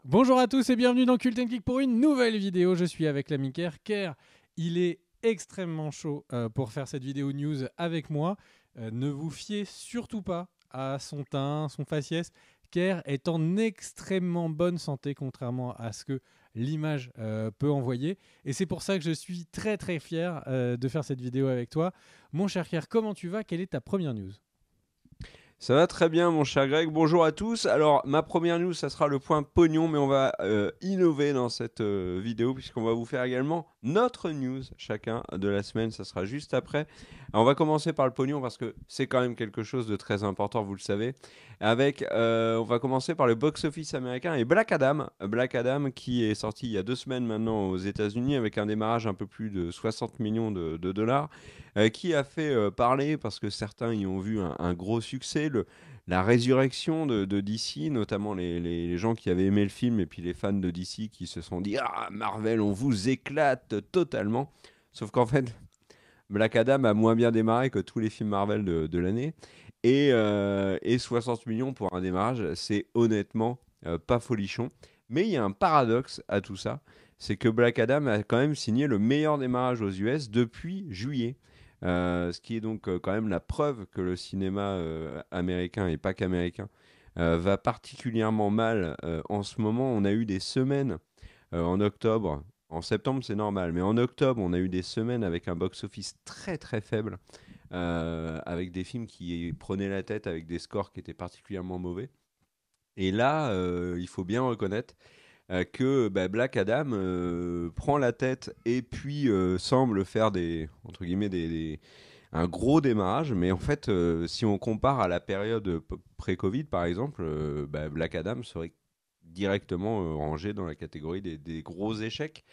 Bonjour à tous et bienvenue dans Cult & Geek pour une nouvelle vidéo. Je suis avec l'ami Ker. Ker, il est extrêmement chaud pour faire cette vidéo news avec moi. Ne vous fiez surtout pas à son teint, son faciès. Ker est en extrêmement bonne santé contrairement à ce que l'image peut envoyer. Et c'est pour ça que je suis très très fier de faire cette vidéo avec toi. Mon cher Ker, comment tu vas? Quelle est ta première news? Ça va très bien, mon cher Greg. Bonjour à tous. Alors, ma première news, ça sera le point pognon, mais on va innover dans cette vidéo, puisqu'on va vous faire également notre news, chacun de la semaine. Ça sera juste après. Alors, on va commencer par le pognon, parce que c'est quand même quelque chose de très important, vous le savez. On va commencer par le box-office américain et Black Adam. Black Adam, qui est sorti il y a 2 semaines maintenant aux États-Unis, avec un démarrage un peu plus de 60 millions de dollars. Qui a fait parler parce que certains y ont vu un gros succès, la résurrection de DC, notamment les gens qui avaient aimé le film et puis les fans de DC qui se sont dit «Ah, Marvel, on vous éclate totalement!» Sauf qu'en fait, Black Adam a moins bien démarré que tous les films Marvel de l'année. Et 60 millions pour un démarrage, c'est honnêtement pas folichon. Mais il y a un paradoxe à tout ça, c'est que Black Adam a quand même signé le meilleur démarrage aux US depuis juillet. Ce qui est donc quand même la preuve que le cinéma américain et pas qu'américain va particulièrement mal en ce moment. On a eu des semaines en octobre. En septembre, c'est normal, mais en octobre, on a eu des semaines avec un box-office très très faible, avec des films qui prenaient la tête avec des scores qui étaient particulièrement mauvais. Et là, il faut bien reconnaître que Black Adam prend la tête et puis semble faire entre guillemets, un gros démarrage. Mais en fait, si on compare à la période pré-Covid, par exemple, Black Adam serait directement rangé dans la catégorie des gros échecs.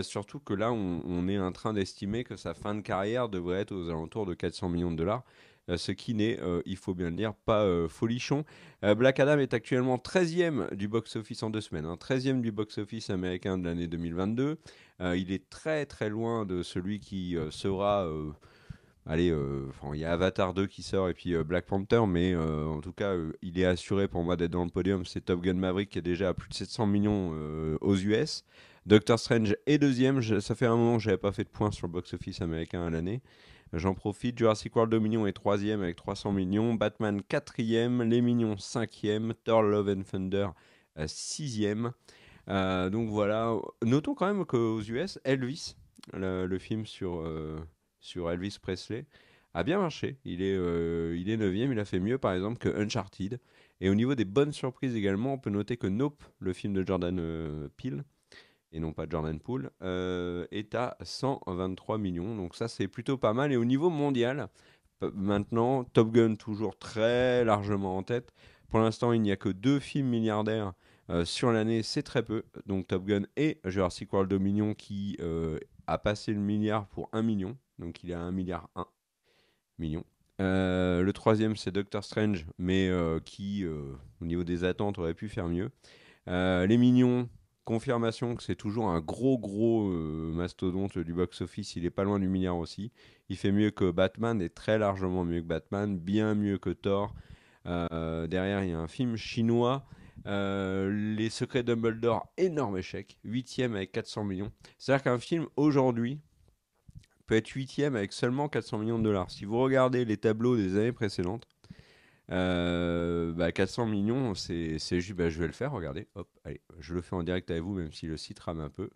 Surtout que là, on est en train d'estimer que sa fin de carrière devrait être aux alentours de 400 millions de dollars. Ce qui n'est, il faut bien le dire, pas folichon. Black Adam est actuellement 13e du box-office en 2 semaines, hein, 13e du box-office américain de l'année 2022. Il est très très loin de celui qui sera... allez, il y a Avatar 2 qui sort et puis Black Panther, mais en tout cas, il est assuré pour moi d'être dans le podium. C'est Top Gun Maverick qui est déjà à plus de 700 millions aux US. Doctor Strange est deuxième. Ça fait un moment que j'avais pas fait de points sur le box-office américain à l'année. J'en profite. Jurassic World Dominion est troisième avec 300 millions. Batman quatrième. Les Mignons cinquième. Thor Love and Thunder sixième. Donc voilà. Notons quand même qu'aux US, Elvis, le film sur Elvis Presley, a bien marché. Il est 9e. Il a fait mieux par exemple que Uncharted. Et au niveau des bonnes surprises également, on peut noter que Nope, le film de Jordan Peele, et non pas Jordan Poole, est à 123 millions. Donc ça, c'est plutôt pas mal. Et au niveau mondial, maintenant, Top Gun toujours très largement en tête. Pour l'instant, il n'y a que 2 films milliardaires sur l'année, c'est très peu. Donc Top Gun et Jurassic World Dominion qui a passé le milliard pour 1 million. Donc il est à 1 milliard 1 million. Le troisième, c'est Doctor Strange, mais qui, au niveau des attentes, aurait pu faire mieux. Les Mignons, confirmation que c'est toujours un gros gros mastodonte du box-office. Il est pas loin du milliard aussi. Il fait mieux que Batman, et très largement mieux que Batman, bien mieux que Thor. Derrière, il y a un film chinois. Les Secrets de Dumbledore, énorme échec. 8e avec 400 millions. C'est-à-dire qu'un film aujourd'hui peut être 8e avec seulement 400 millions de dollars. Si vous regardez les tableaux des années précédentes, 400 millions, c'est juste, je vais le faire, regardez, hop, allez, je le fais en direct avec vous, même si le site rame un peu.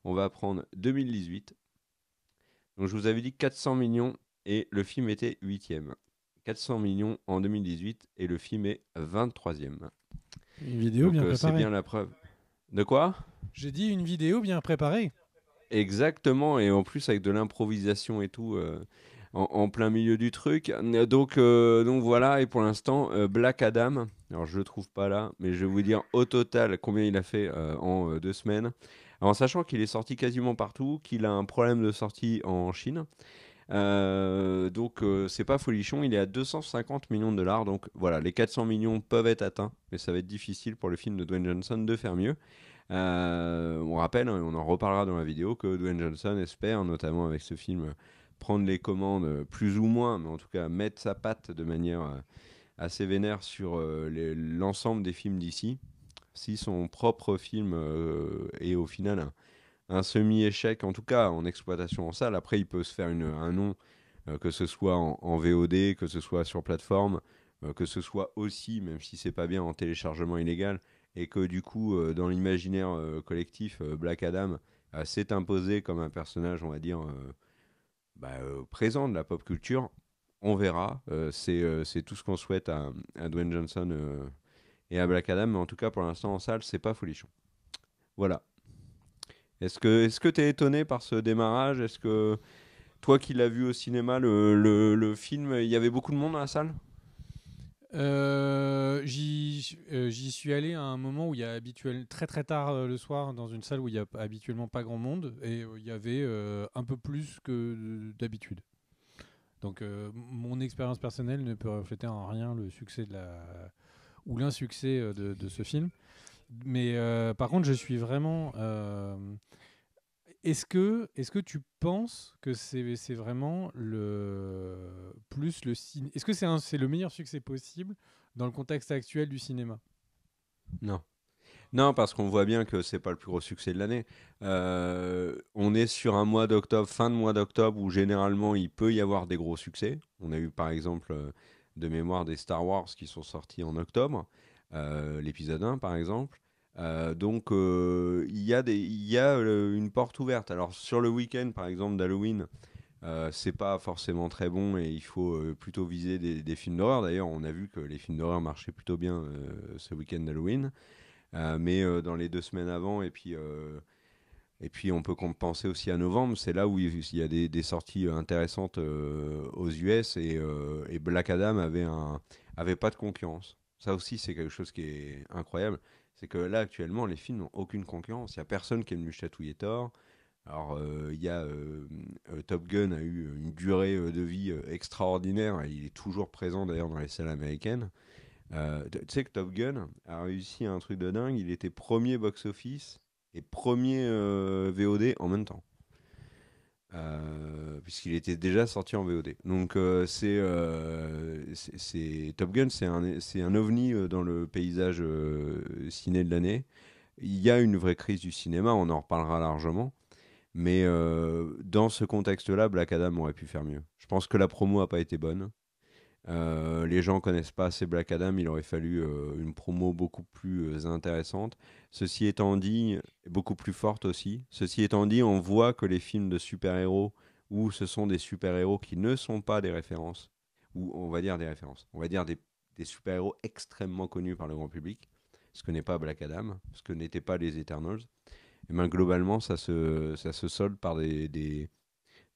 On va prendre 2018. Donc je vous avais dit 400 millions et le film était 8e. 400 millions en 2018 et le film est 23e. Une vidéo Donc bien c'est préparée. bien la preuve. De quoi? J'ai dit une vidéo bien préparée. Exactement, et en plus avec de l'improvisation et tout, en plein milieu du truc. Donc voilà, et pour l'instant, Black Adam, alors je le trouve pas là, mais je vais vous dire au total combien il a fait en 2 semaines. En sachant qu'il est sorti quasiment partout, qu'il a un problème de sortie en Chine. C'est pas folichon, il est à 250 millions de dollars. Donc voilà, les 400 millions peuvent être atteints, mais ça va être difficile pour le film de Dwayne Johnson de faire mieux. On rappelle, hein, on en reparlera dans la vidéo, que Dwayne Johnson espère, notamment avec ce film, prendre les commandes plus ou moins, mais en tout cas mettre sa patte de manière assez vénère sur l'ensemble des films d'ici. si son propre film est au final un semi-échec, en tout cas en exploitation en salle, après il peut se faire un nom, que ce soit en VOD, que ce soit sur plateforme, que ce soit aussi, même si c'est pas bien, en téléchargement illégal, et que du coup, dans l'imaginaire collectif, Black Adam s'est imposé comme un personnage, on va dire, présent de la pop culture. On verra. C'est tout ce qu'on souhaite à Dwayne Johnson et à Black Adam, mais en tout cas pour l'instant en salle, c'est pas folichon. Voilà. Est-ce que t'es étonné par ce démarrage? Est-ce que toi qui l'as vu au cinéma, le film, il y avait beaucoup de monde dans la salle? J'y suis allé à un moment où il y a très très tard le soir dans une salle où il y a habituellement pas grand monde et il y avait un peu plus que d'habitude. Donc mon expérience personnelle ne peut refléter en rien le succès ou l'insuccès de ce film. Mais par contre, je suis vraiment. Est-ce que tu penses que c'est vraiment le ciné? Est-ce que c'est le meilleur succès possible dans le contexte actuel du cinéma? Non. Non, parce qu'on voit bien que c'est pas le plus gros succès de l'année. On est sur un mois d'octobre, fin de mois d'octobre, où généralement il peut y avoir des gros succès. On a eu par exemple de mémoire des Star Wars qui sont sortis en octobre, l'épisode 1 par exemple. Donc il y a une porte ouverte. Alors sur le week-end par exemple d'Halloween, c'est pas forcément très bon et il faut plutôt viser des films d'horreur. D'ailleurs, on a vu que les films d'horreur marchaient plutôt bien ce week-end d'Halloween. Mais dans les 2 semaines avant, et puis on peut penser aussi à novembre, c'est là où il y a des sorties intéressantes aux US et Black Adam avait pas de concurrence. Ça aussi, c'est quelque chose qui est incroyable. C'est que là, actuellement, les films n'ont aucune concurrence. Il n'y a personne qui est venu chatouiller Thor. Alors, Top Gun a eu une durée de vie extraordinaire. Il est toujours présent d'ailleurs dans les salles américaines. Tu sais que Top Gun a réussi un truc de dingue. Il était premier box-office et premier VOD en même temps. Puisqu'il était déjà sorti en VOD. Donc Top Gun, c'est un ovni dans le paysage ciné de l'année. Il y a une vraie crise du cinéma, on en reparlera largement. Mais dans ce contexte-là, Black Adam aurait pu faire mieux. Je pense que la promo n'a pas été bonne. Les gens connaissent pas assez Black Adam, il aurait fallu une promo beaucoup plus intéressante. Ceci étant dit, beaucoup plus forte aussi. Ceci étant dit, on voit que les films de super-héros où ce sont des super-héros qui ne sont pas des références, ou on va dire des références, on va dire des super-héros extrêmement connus par le grand public, ce que n'est pas Black Adam, ce que n'étaient pas les Eternals, et bien globalement ça se solde par des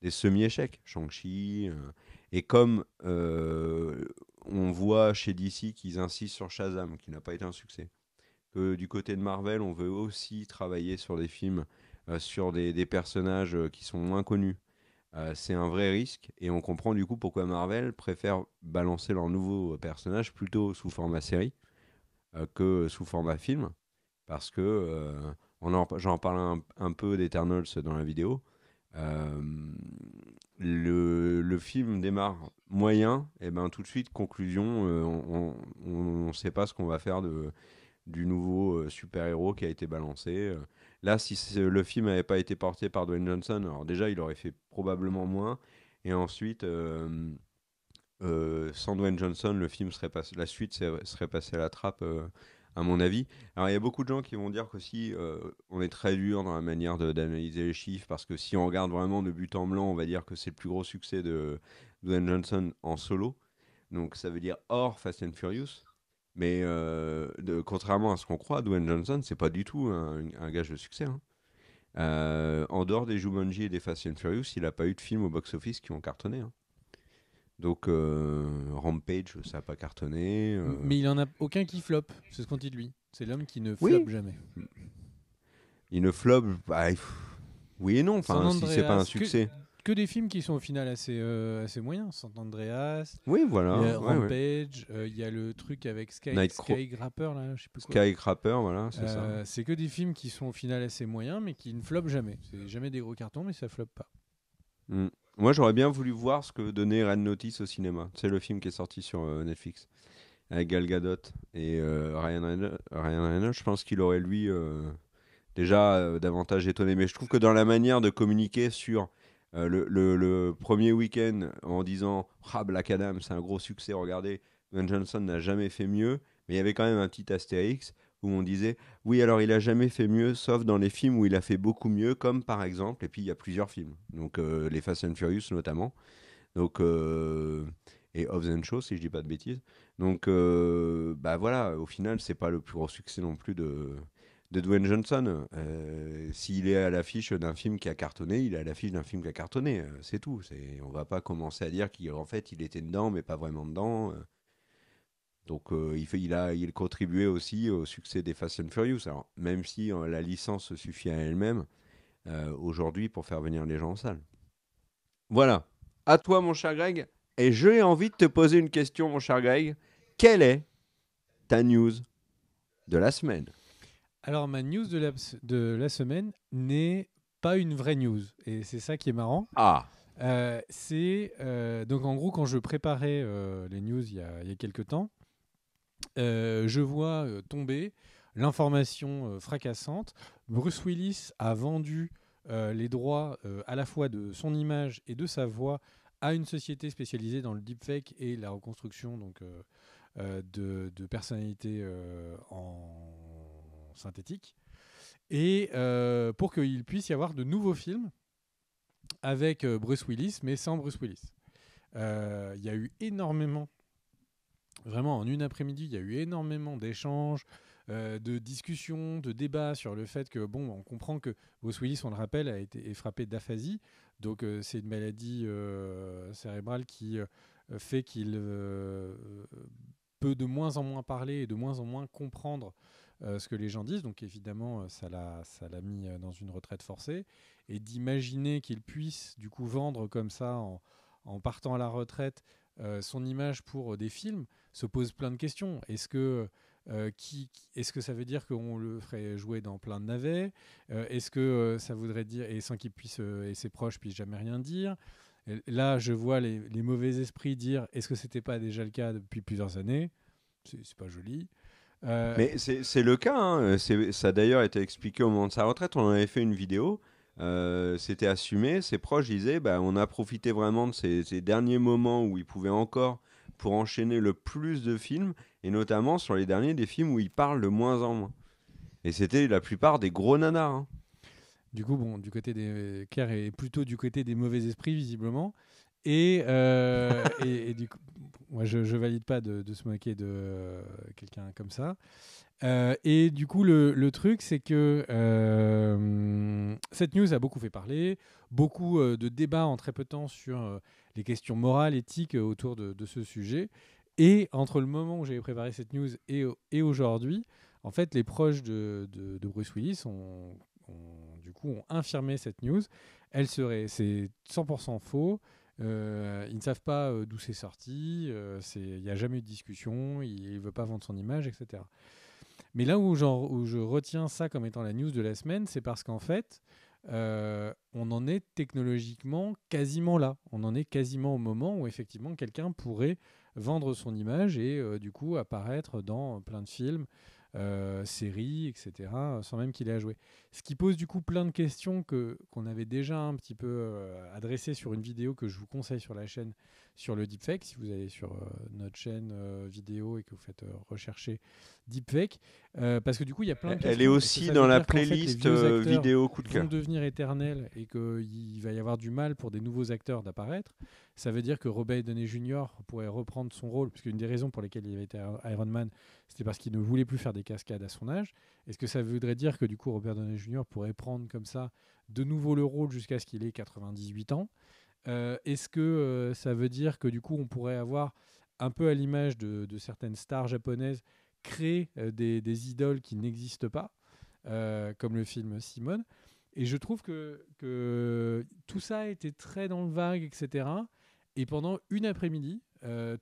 semi-échecs. Shang-Chi. Et comme on voit chez DC qu'ils insistent sur Shazam, qui n'a pas été un succès, que du côté de Marvel, on veut aussi travailler sur des films, sur des personnages qui sont moins connus. C'est un vrai risque et on comprend du coup pourquoi Marvel préfère balancer leurs nouveaux personnages plutôt sous format série que sous format film parce que j'en parle un peu d'Eternals dans la vidéo. Euh, le film démarre moyen, et ben tout de suite, conclusion, on ne sait pas ce qu'on va faire du nouveau super-héros qui a été balancé. Là, si le film n'avait pas été porté par Dwayne Johnson, alors déjà, il aurait fait probablement moins. Et ensuite, sans Dwayne Johnson, la suite serait passée à la trappe, à mon avis. Alors, il y a beaucoup de gens qui vont dire qu'aussi, on est très dur dans la manière d'analyser les chiffres, parce que si on regarde vraiment de but en blanc, on va dire que c'est le plus gros succès de Dwayne Johnson en solo. Donc, ça veut dire hors Fast and Furious. Mais contrairement à ce qu'on croit, Dwayne Johnson, c'est pas du tout un gage de succès, hein. En dehors des Jumanji et des Fast and Furious, il n'a pas eu de films au box-office qui ont cartonné, hein. Donc Rampage, ça n'a pas cartonné. Mais il en a aucun qui flop, c'est ce qu'on dit de lui. C'est l'homme qui ne Oui, floppe jamais. il ne flop. Oui et non. San Enfin, si c'est pas un Andreas, succès. que des films qui sont au final assez moyens. San Andreas, Oui, il y voilà. a Ouais, ouais. Rampage, il y a le truc avec Nightcrawler, Skygrapper, là, je sais plus quoi. Skycrapper, voilà, c'est ça. C'est que des films qui sont au final assez moyens, mais qui ne flopent jamais. C'est jamais des gros cartons, mais ça floppe pas. Mm. Moi, j'aurais bien voulu voir ce que donnait Red Notice au cinéma. C'est le film qui est sorti sur Netflix. avec Gal Gadot et Ryan Reynolds, je pense qu'il aurait lui déjà davantage étonné. Mais je trouve que dans la manière de communiquer sur le premier week-end en disant ah, Black Adam, c'est un gros succès, regardez, Dwayne Johnson n'a jamais fait mieux, mais il y avait quand même un petit astérix où on disait oui, alors il a jamais fait mieux, sauf dans les films où il a fait beaucoup mieux, comme par exemple, et puis il y a plusieurs films, donc les Fast and Furious notamment, donc et Hobbs and Shaw si je dis pas de bêtises. Donc bah voilà, au final c'est pas le plus gros succès non plus de Dwayne Johnson. S'il est à l'affiche d'un film qui a cartonné, il est à l'affiche d'un film qui a cartonné, c'est tout. On va pas commencer à dire qu'en fait il était dedans mais pas vraiment dedans. Donc il contribué aussi au succès des Fast and Furious. Alors même si la licence suffit à elle-même aujourd'hui pour faire venir les gens en salle. Voilà. À toi mon cher Greg. Et j'ai envie de te poser une question mon cher Greg. Quelle est ta news de la semaine? Alors, ma news de la semaine n'est pas une vraie news. Et c'est ça qui est marrant. Ah, Donc, en gros, quand je préparais les news il y a quelques temps, je vois tomber l'information fracassante. Bruce Willis a vendu les droits à la fois de son image et de sa voix à une société spécialisée dans le deepfake et la reconstruction de personnalités en synthétique. Et pour qu'il puisse y avoir de nouveaux films avec Bruce Willis, mais sans Bruce Willis. Il y a eu énormément, vraiment en une après-midi, il y a eu énormément d'échanges, de discussions, de débats sur le fait que, bon, on comprend que Bruce Willis, on le rappelle, est frappé d'aphasie. Donc c'est une maladie cérébrale qui fait qu'il peut de moins en moins parler et de moins en moins comprendre ce que les gens disent. Donc évidemment, ça l'a mis dans une retraite forcée. Et d'imaginer qu'il puisse du coup vendre comme ça en partant à la retraite son image pour des films se pose plein de questions. Est-ce que ça veut dire qu'on le ferait jouer dans plein de navets? Est-ce que ça voudrait dire, et sans qu'il puisse et ses proches puissent jamais rien dire? Et là, je vois les mauvais esprits dire est-ce que c'était pas déjà le cas depuis plusieurs années? C'est pas joli. mais c'est le cas. Hein. Ça a d'ailleurs été expliqué au moment de sa retraite. On en avait fait une vidéo. C'était assumé. Ses proches disaient bah, on a profité vraiment de ces derniers moments où il pouvait encore pour enchaîner le plus de films, et notamment sur les derniers des films où il parle de moins en moins. Et c'était la plupart des gros nanars. Hein. Du coup, bon, du côté des Kerr est plutôt du côté des mauvais esprits visiblement. Et du coup, moi je valide pas de se moquer de quelqu'un comme ça. Et du coup, le truc, c'est que cette news a beaucoup fait parler, beaucoup de débats en très peu de temps sur les questions morales, éthiques autour de ce sujet. Et entre le moment où j'avais préparé cette news et aujourd'hui, en fait, les proches de Bruce Willis du coup, ont infirmé cette news. C'est 100% faux. Ils ne savent pas d'où c'est sorti. Il n'y a jamais eu de discussion. Il ne veut pas vendre son image, etc. Mais là où je retiens ça comme étant la news de la semaine, c'est parce qu'en fait, on en est technologiquement quasiment là. On en est quasiment au moment où effectivement quelqu'un pourrait vendre son image et du coup apparaître dans plein de films, séries, etc., sans même qu'il ait à jouer. Ce qui pose du coup plein de questions qu'on avait déjà un petit peu adressées sur une vidéo que je vous conseille sur la chaîne sur le deepfake. Si vous allez sur notre chaîne vidéo et que vous faites rechercher deepfake, parce que du coup il y a plein de questions. Elle est aussi dans la playlist vidéo coup de cœur. Vont devenir éternels et qu'il va y avoir du mal pour des nouveaux acteurs d'apparaître. Ça veut dire que Robert Downey Jr. pourrait reprendre son rôle, parce qu'une des raisons pour lesquelles il avait été Iron Man, c'était parce qu'il ne voulait plus faire des cascades à son âge. Est-ce que ça voudrait dire que du coup Robert Downey Jr. pourrait prendre comme ça de nouveau le rôle jusqu'à ce qu'il ait 98 ans? Est-ce que ça veut dire que du coup on pourrait avoir, un peu à l'image de certaines stars japonaises, créer des idoles qui n'existent pas, comme le film Simone? Et je trouve que tout ça a été très dans le vague, etc. Et pendant une après-midi,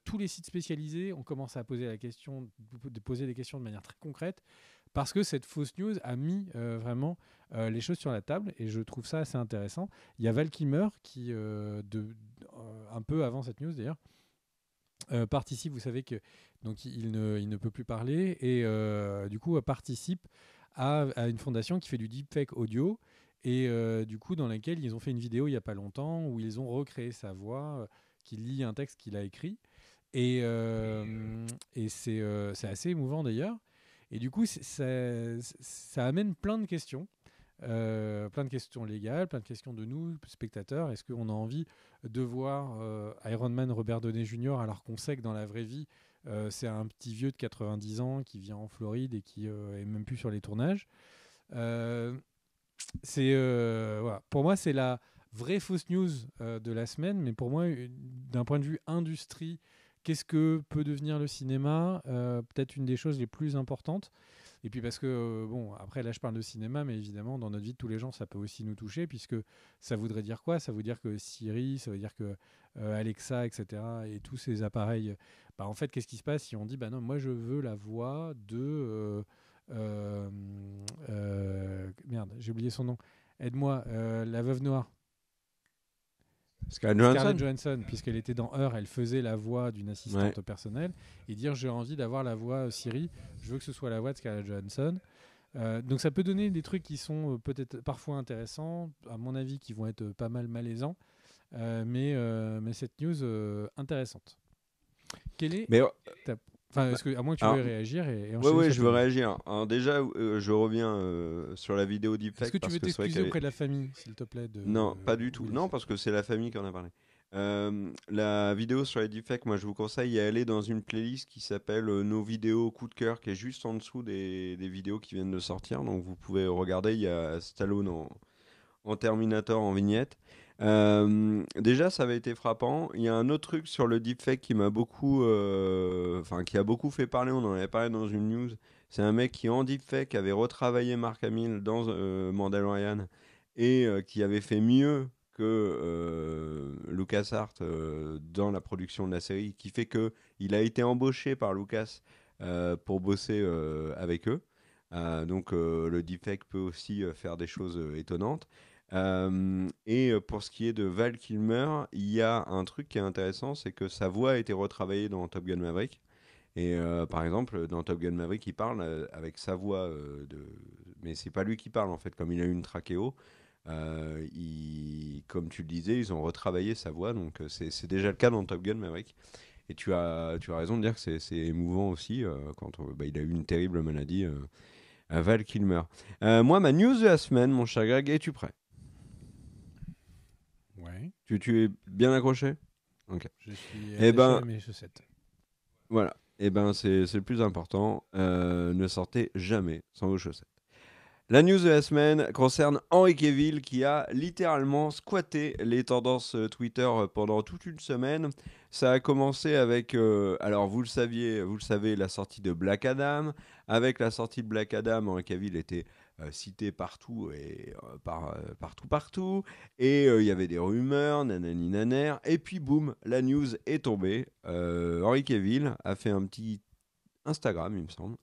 tous les sites spécialisés ont commencé à poser poser des questions de manière très concrète, parce que cette fausse news a mis vraiment les choses sur la table, et je trouve ça assez intéressant. Il y a Val Kilmer qui, un peu avant cette news d'ailleurs, participe, vous savez que donc il ne peut plus parler et du coup participe à une fondation qui fait du deepfake audio et du coup dans laquelle ils ont fait une vidéo il n'y a pas longtemps où ils ont recréé sa voix, qui lit un texte qu'il a écrit et c'est assez émouvant d'ailleurs. Et du coup, ça amène plein de questions légales, plein de questions de nous, spectateurs. Est-ce qu'on a envie de voir Iron Man Robert Downey Jr. alors qu'on sait que dans la vraie vie, c'est un petit vieux de 90 ans qui vit en Floride et qui est même plus sur les tournages. Euh, voilà. Pour moi, c'est la vraie fausse news de la semaine, mais pour moi, d'un point de vue industrie, qu'est-ce que peut devenir le cinéma? Peut-être une des choses les plus importantes. Et puis parce que, bon, après là je parle de cinéma, mais évidemment dans notre vie de tous les jours ça peut aussi nous toucher, puisque ça voudrait dire quoi? Ça veut dire que Siri, ça veut dire que Alexa, etc. et tous ces appareils, bah, en fait qu'est-ce qui se passe si on dit, bah non, moi je veux la voix de... merde, j'ai oublié son nom. Aide-moi, la veuve noire. Scarlett Johansson, puisqu'elle était dans Her, elle faisait la voix d'une assistante personnelle, et dire j'ai envie d'avoir la voix Siri, je veux que ce soit la voix de Scarlett Johansson. Donc ça peut donner des trucs qui sont peut-être parfois intéressants, à mon avis qui vont être pas mal malaisants, mais cette news intéressante. Quelle est ta... Enfin, est-ce que, à moins que tu veuilles réagir et enchaîner. Oui, je veux réagir. Alors déjà, je reviens sur la vidéo deepfake. Est-ce que tu veux t'excuser auprès de la famille, s'il te plaît Non, pas du tout. Non, parce que c'est la famille qui en a parlé. La vidéo sur les deepfakes, moi je vous conseille d'y aller dans une playlist qui s'appelle Nos vidéos coup de cœur, qui est juste en dessous des vidéos qui viennent de sortir. Donc vous pouvez regarder, il y a Stallone en Terminator en vignette. Déjà, ça avait été frappant. Il y a un autre truc sur le deepfake qui m'a beaucoup, qui a beaucoup fait parler. On en avait parlé dans une news. C'est un mec qui en deepfake avait retravaillé Mark Hamill dans Mandalorian et qui avait fait mieux que LucasArts dans la production de la série, qui fait que il a été embauché par Lucas pour bosser avec eux. Donc le deepfake peut aussi faire des choses étonnantes. Et pour ce qui est de Val Kilmer, il y a un truc qui est intéressant, c'est que sa voix a été retravaillée dans Top Gun Maverick. Et par exemple, dans Top Gun Maverick, il parle avec sa voix mais c'est pas lui qui parle en fait, comme il a eu une trachéo. Comme tu le disais, ils ont retravaillé sa voix, donc c'est déjà le cas dans Top Gun Maverick. Et tu as raison de dire que c'est émouvant aussi quand il a eu une terrible maladie, Val Kilmer. Moi, ma news de la semaine, mon cher Greg, es-tu prêt? Ouais. Tu es bien accroché? Ok. Je suis attaché à mes chaussettes. Voilà. C'est le plus important. Ne sortez jamais sans vos chaussettes. La news de la semaine concerne Henry Cavill qui a littéralement squatté les tendances Twitter pendant toute une semaine. Ça a commencé avec, alors vous le savez, la sortie de Black Adam. Avec la sortie de Black Adam, Henry Cavill était cité partout et partout. Et il y avait des rumeurs, nanani naner. Et puis boum, la news est tombée. Henry Cavill a fait un petit Instagram, il me semble,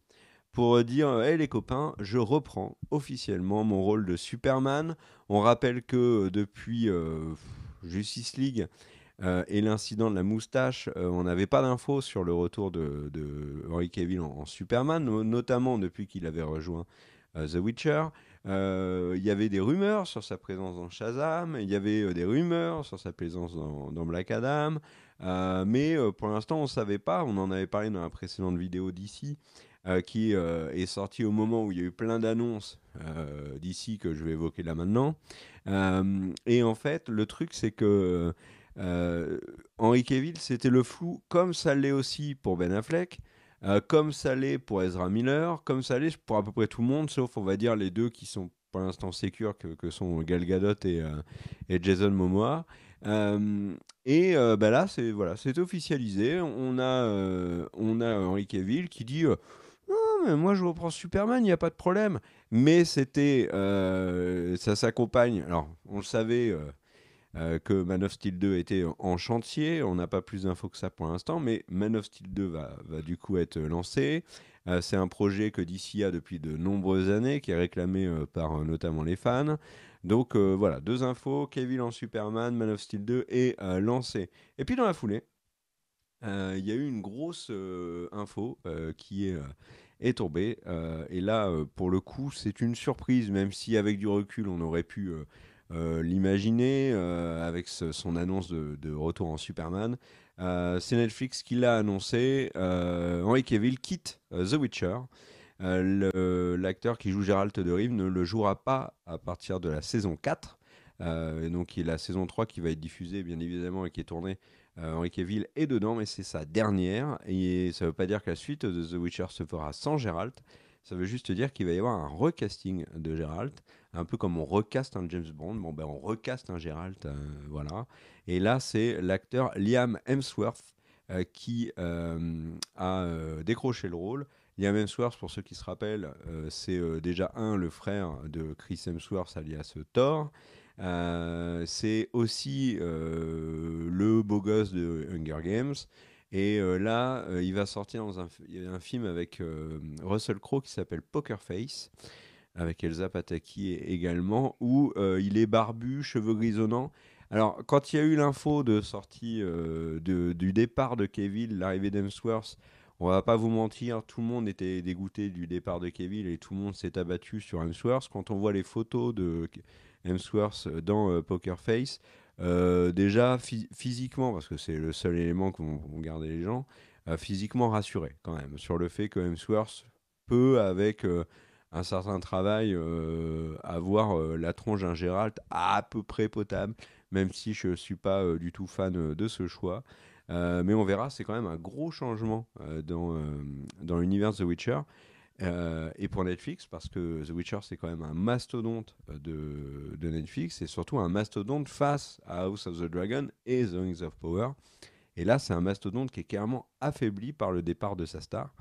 pour dire hey les copains, je reprends officiellement mon rôle de Superman. On rappelle que depuis Justice League et l'incident de la moustache, on n'avait pas d'infos sur le retour de Henry Cavill en Superman, notamment depuis qu'il avait rejoint The Witcher. Il y avait des rumeurs sur sa présence dans Shazam, il y avait des rumeurs sur sa présence dans Black Adam, mais pour l'instant on ne savait pas. On en avait parlé dans la précédente vidéo d'ici. Qui est sorti au moment où il y a eu plein d'annonces d'ici que je vais évoquer là maintenant. Et en fait, le truc, c'est que Henry Cavill, c'était le flou, comme ça l'est aussi pour Ben Affleck, comme ça l'est pour Ezra Miller, comme ça l'est pour à peu près tout le monde, sauf, on va dire, les deux qui sont pour l'instant sécures, que sont Gal Gadot et Jason Momoa. Là, c'est officialisé. On a Henry Cavill qui dit non, mais moi je reprends Superman, il n'y a pas de problème. Mais ça s'accompagne. Alors, on le savait que Man of Steel 2 était en chantier. On n'a pas plus d'infos que ça pour l'instant, mais Man of Steel 2 va du coup être lancé. C'est un projet que DC a depuis de nombreuses années, qui est réclamé par notamment les fans. Donc voilà, 2 infos, Cavill en Superman, Man of Steel 2 est lancé. Et puis dans la foulée, Il y a eu une grosse info qui est tombée. Et là, pour le coup, c'est une surprise, même si avec du recul, on aurait pu l'imaginer avec son annonce de retour en Superman. C'est Netflix qui l'a annoncé. Henry Cavill quitte The Witcher. L'acteur qui joue Geralt de Rive ne le jouera pas à partir de la saison 4. Et donc, il y a la saison 3 qui va être diffusée, bien évidemment, et qui est tournée. Henry Cavill est dedans, mais c'est sa dernière. Et ça ne veut pas dire que la suite de The Witcher se fera sans Geralt. Ça veut juste dire qu'il va y avoir un recasting de Geralt, un peu comme on recaste un James Bond. Bon, ben on recaste un Geralt, voilà. Et là, c'est l'acteur Liam Hemsworth qui a décroché le rôle. Liam Hemsworth, pour ceux qui se rappellent, c'est déjà le frère de Chris Hemsworth, alias Thor. C'est aussi le beau gosse de Hunger Games. Et là, il va sortir dans un film avec Russell Crowe qui s'appelle Poker Face, avec Elsa Pataki également, où il est barbu, cheveux grisonnants. Alors, quand il y a eu l'info de sortie du départ de Kevin, l'arrivée d'Hemsworth, on va pas vous mentir, tout le monde était dégoûté du départ de Kevin et tout le monde s'est abattu sur Hemsworth. Quand on voit les photos de Hemsworth dans Poker Face, déjà physiquement, parce que c'est le seul élément qu'ont gardé les gens, physiquement rassuré quand même sur le fait que Hemsworth peut, avec un certain travail, avoir la tronche d'un Gérald à peu près potable, même si je ne suis pas du tout fan de ce choix. Mais on verra, c'est quand même un gros changement dans l'univers The Witcher. Et pour Netflix, parce que The Witcher, c'est quand même un mastodonte de Netflix, et surtout un mastodonte face à House of the Dragon et The Rings of Power. Et là, c'est un mastodonte qui est clairement affaibli par le départ de sa star.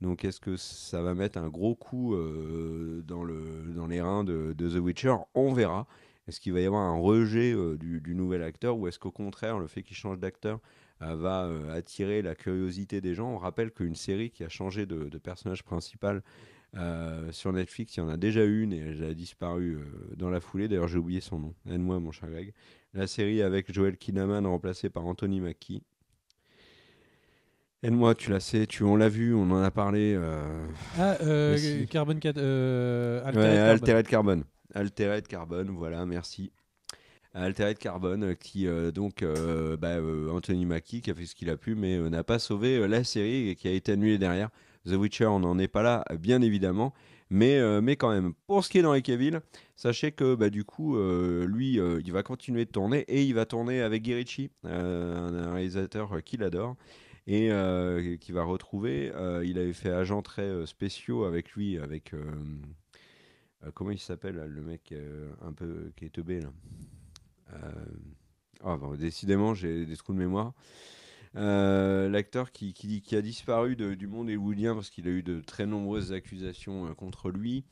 Donc, est-ce que ça va mettre un gros coup dans les reins de The Witcher? On verra. Est-ce qu'il va y avoir un rejet du nouvel acteur, ou est-ce qu'au contraire, le fait qu'il change d'acteur va attirer la curiosité des gens? On rappelle qu'une série qui a changé de personnage principal sur Netflix, il y en a déjà une et elle a disparu dans la foulée. D'ailleurs, j'ai oublié son nom. Aide-moi, mon cher Greg. La série avec Joel Kinnaman remplacé par Anthony Mackie. Aide-moi, tu la sais, on l'a vu, on en a parlé. Ah, Merci. Ouais, Altered Carbon. Altered Carbon. Altered Carbon, voilà, merci. Altered Carbon, qui Anthony Mackie qui a fait ce qu'il a pu, mais n'a pas sauvé la série et qui a été annulée derrière. The Witcher, on n'en est pas là, bien évidemment, mais quand même. Pour ce qui est d'Henry Cavill, sachez que du coup, lui, il va continuer de tourner et il va tourner avec Guy Ritchie, un réalisateur qu'il adore et qui va retrouver. Il avait fait Agents très spéciaux avec lui, avec comment il s'appelle le mec un peu qui est teubé là. Décidément, j'ai des trous de mémoire. L'acteur qui a disparu du monde hollywoodien parce qu'il a eu de très nombreuses accusations contre lui.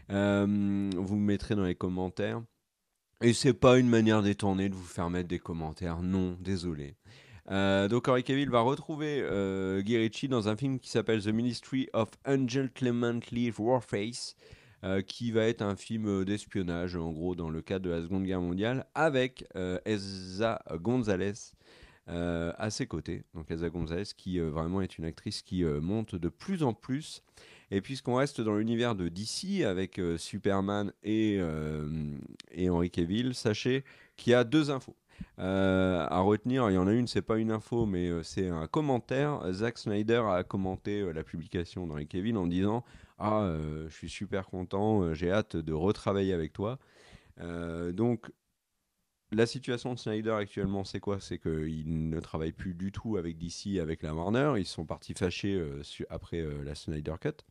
Vous me mettrez dans les commentaires. Et c'est pas une manière détournée de vous faire mettre des commentaires. Non, désolé. Donc Henry Cavill va retrouver Guy Ritchie dans un film qui s'appelle The Ministry of Ungentlemanly Warface, qui va être un film d'espionnage, en gros, dans le cadre de la Seconde Guerre mondiale, avec Elsa Gonzalez à ses côtés. Donc Elsa Gonzalez, qui vraiment est une actrice qui monte de plus en plus. Et puisqu'on reste dans l'univers de DC, avec Superman et Henry Cavill, sachez qu'il y a deux infos. À retenir, il y en a une, c'est pas une info, mais c'est un commentaire. Zack Snyder a commenté la publication d'Henry Cavill en disant: Ah, je suis super content, j'ai hâte de retravailler avec toi. Donc, la situation de Snyder actuellement, c'est quoi? C'est qu'il ne travaille plus du tout avec DC, avec la Warner. Ils sont partis fâchés après la Snyder Cut.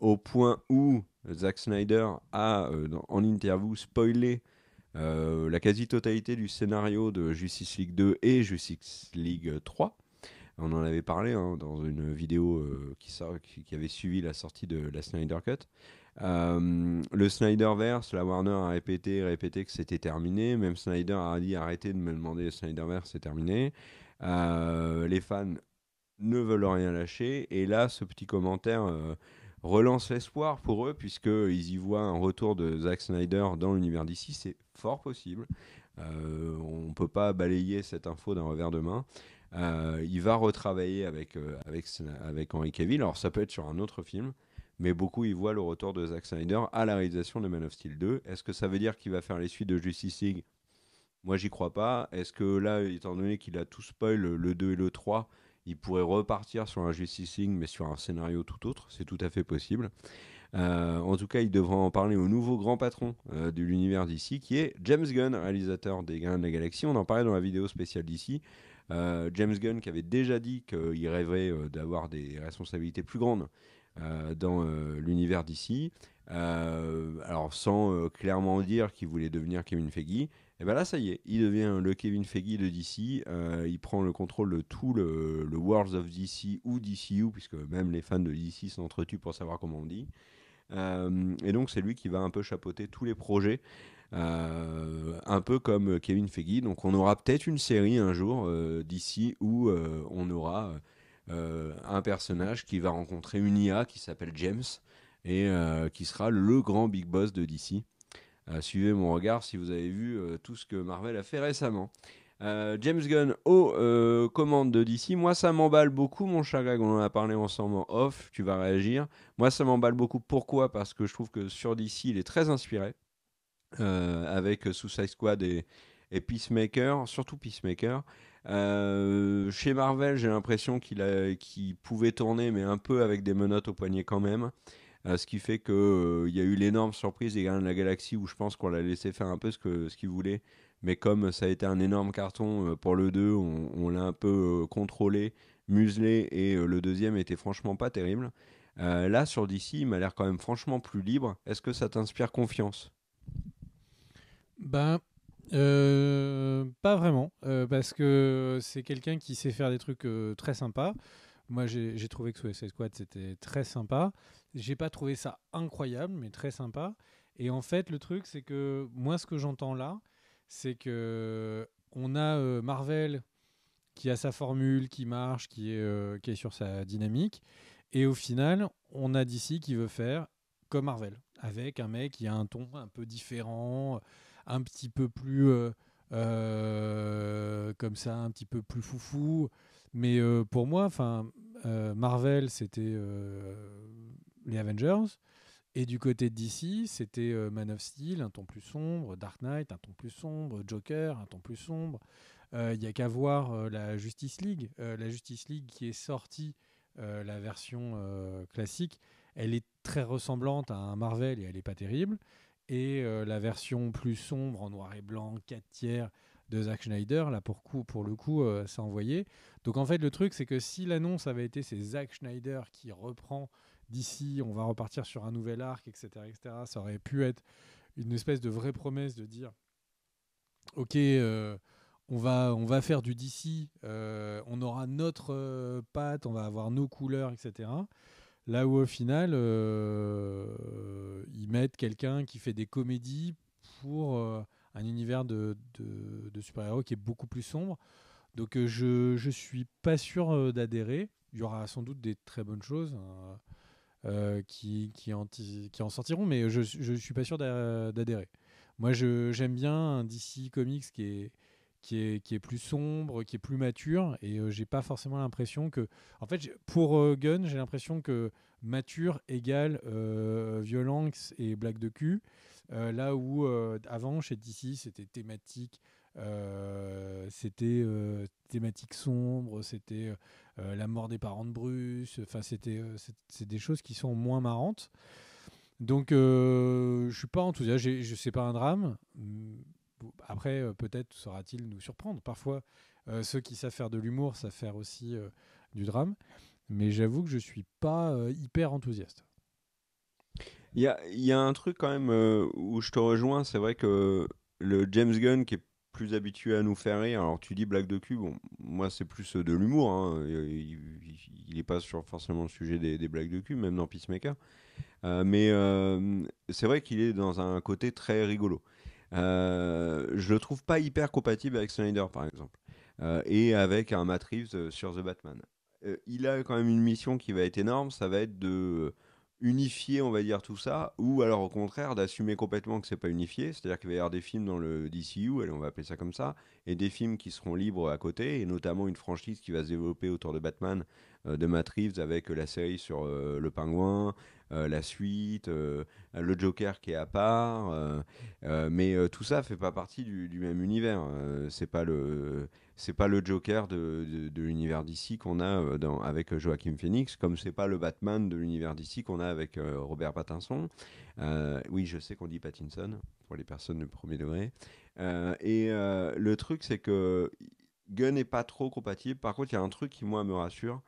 Au point où Zack Snyder a, en interview, spoilé la quasi-totalité du scénario de Justice League 2 et Justice League 3. On en avait parlé dans une vidéo qui avait suivi la sortie de la Snyder Cut. Le Snyderverse, la Warner a répété que c'était terminé. Même Snyder a dit: arrêtez de me demander le Snyderverse, c'est terminé. Les fans ne veulent rien lâcher. Et là, ce petit commentaire relance l'espoir pour eux, puisqu'ils y voient un retour de Zack Snyder dans l'univers d'ici. C'est fort possible. On ne peut pas balayer cette info d'un revers de main. Il va retravailler avec Henry Cavill. Alors ça peut être sur un autre film, mais beaucoup y voient le retour de Zack Snyder à la réalisation de Man of Steel 2. Est-ce que ça veut dire qu'il va faire les suites de Justice League? Moi, j'y crois pas. Est-ce que là, étant donné qu'il a tout spoil, le 2 et le 3, il pourrait repartir sur un Justice League, mais sur un scénario tout autre? C'est tout à fait possible. En tout cas, il devra en parler au nouveau grand patron de l'univers d'ici, qui est James Gunn, réalisateur des Gardiens de la Galaxie. On en parlait dans la vidéo spéciale d'ici. James Gunn qui avait déjà dit qu'il rêvait d'avoir des responsabilités plus grandes dans l'univers d'ici. Alors sans clairement dire qu'il voulait devenir Kevin Feige. Et bien là, ça y est, il devient le Kevin Feige de DC. Il prend le contrôle de tout le Worlds of DC ou DCU, puisque même les fans de DC s'entretuent pour savoir comment on dit. Et donc, c'est lui qui va un peu chapeauter tous les projets, un peu comme Kevin Feige. Donc, on aura peut-être une série un jour d'ici où on aura un personnage qui va rencontrer une IA qui s'appelle James et qui sera le grand big boss de DC. Suivez mon regard si vous avez vu tout ce que Marvel a fait récemment. James Gunn aux commandes de DC. Moi, ça m'emballe beaucoup, mon cher Greg. On en a parlé ensemble en off. Tu vas réagir. Moi, ça m'emballe beaucoup. Pourquoi? Parce que je trouve que sur DC, il est très inspiré. Avec Suicide Squad et Peacemaker, surtout Peacemaker. Chez Marvel, j'ai l'impression qu'il pouvait tourner, mais un peu avec des menottes au poignet quand même. Ce qui fait qu'il y a eu l'énorme surprise des Gardiens de la Galaxie où je pense qu'on l'a laissé faire un peu ce qu'il voulait. Mais comme ça a été un énorme carton pour le 2, on l'a un peu contrôlé, muselé, et le deuxième était franchement pas terrible. Là, sur DC, il m'a l'air quand même franchement plus libre. Est-ce que ça t'inspire confiance? Ben, pas vraiment, parce que c'est quelqu'un qui sait faire des trucs très sympas. Moi, j'ai trouvé que Suicide Squad, c'était très sympa. J'ai pas trouvé ça incroyable, mais très sympa. Et en fait, le truc, c'est que moi, ce que j'entends là, c'est que on a Marvel qui a sa formule, qui marche, qui est sur sa dynamique. Et au final, on a DC qui veut faire comme Marvel, avec un mec qui a un ton un peu différent, un petit peu plus comme ça, un petit peu plus foufou. Mais pour moi, Marvel, c'était les Avengers. Et du côté de DC, c'était Man of Steel, un ton plus sombre, Dark Knight, un ton plus sombre, Joker, un ton plus sombre. Il n'y a qu'à voir la Justice League. La Justice League qui est sortie, la version classique, elle est très ressemblante à un Marvel et elle n'est pas terrible. Et la version plus sombre en noir et blanc, 4 tiers de Zack Snyder, là pour le coup, ça envoyé. Donc en fait, le truc, c'est que si l'annonce avait été c'est Zack Snyder qui reprend d'ici, on va repartir sur un nouvel arc, etc., ça aurait pu être une espèce de vraie promesse de dire ok, on va faire du DC, on aura notre patte, on va avoir nos couleurs, etc. Là où au final, ils mettent quelqu'un qui fait des comédies pour un univers de super-héros qui est beaucoup plus sombre. Donc je suis pas sûr d'adhérer. Il y aura sans doute des très bonnes choses qui en sortiront, mais je suis pas sûr d'adhérer. Moi, j'aime bien un DC Comics qui est plus sombre, qui est plus mature, et j'ai pas forcément l'impression que... En fait, pour Gunn, j'ai l'impression que mature égale violence et blague de cul, là où avant, chez DC, c'était thématique, thématique sombre, c'était la mort des parents de Bruce, enfin, c'est des choses qui sont moins marrantes. Donc, je suis pas enthousiaste. C'est pas un drame. Après, peut-être saura-t-il nous surprendre. Parfois, ceux qui savent faire de l'humour savent faire aussi du drame. Mais j'avoue que je suis pas hyper enthousiaste. Il y a un truc quand même où je te rejoins. C'est vrai que le James Gunn qui est plus habitué à nous faire rire. Alors tu dis blague de cul, bon, moi c'est plus de l'humour. Hein. Il n'est pas sur forcément le sujet des blagues de cul, même dans Peacemaker. Mais c'est vrai qu'il est dans un côté très rigolo. Je le trouve pas hyper compatible avec Snyder, par exemple, et avec un Matt Reeves sur The Batman. Il a quand même une mission qui va être énorme, ça va être unifier, on va dire, tout ça, ou alors au contraire d'assumer complètement que c'est pas unifié, c'est-à-dire qu'il va y avoir des films dans le DCU, allez, on va appeler ça comme ça, et des films qui seront libres à côté, et notamment une franchise qui va se développer autour de Batman, de Matt Reeves avec la série sur le Pingouin, la suite, le Joker qui est à part, mais tout ça fait pas partie du même univers. C'est pas le Joker de l'univers d'ici qu'on a avec Joaquin Phoenix, comme c'est pas le Batman de l'univers d'ici qu'on a avec Robert Pattinson. Oui, je sais qu'on dit Pattinson pour les personnes de premier degré. Le truc, c'est que Gunn n'est pas trop compatible. Par contre, il y a un truc qui, moi, me rassure.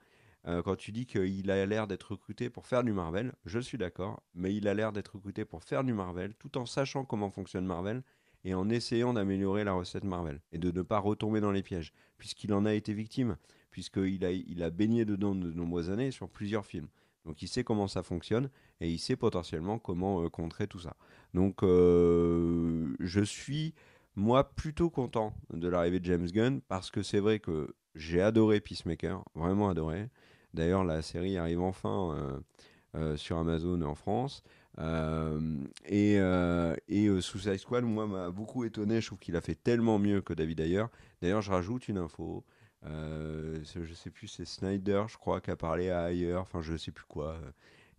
Quand tu dis qu'il a l'air d'être recruté pour faire du Marvel, je suis d'accord, mais il a l'air d'être recruté pour faire du Marvel tout en sachant comment fonctionne Marvel et en essayant d'améliorer la recette Marvel et de ne pas retomber dans les pièges, puisqu'il en a été victime, il a baigné dedans de nombreuses années sur plusieurs films. Donc il sait comment ça fonctionne et il sait potentiellement comment contrer tout ça. Donc je suis moi plutôt content de l'arrivée de James Gunn parce que c'est vrai que j'ai adoré Peacemaker, vraiment adoré. D'ailleurs la série arrive enfin sur Amazon en France. Suicide Squad, moi, m'a beaucoup étonné. Je trouve qu'il a fait tellement mieux que David Ayer. D'ailleurs, je rajoute une info. Je sais plus, c'est Snyder, je crois, qui a parlé à Ayer. Enfin, je sais plus quoi.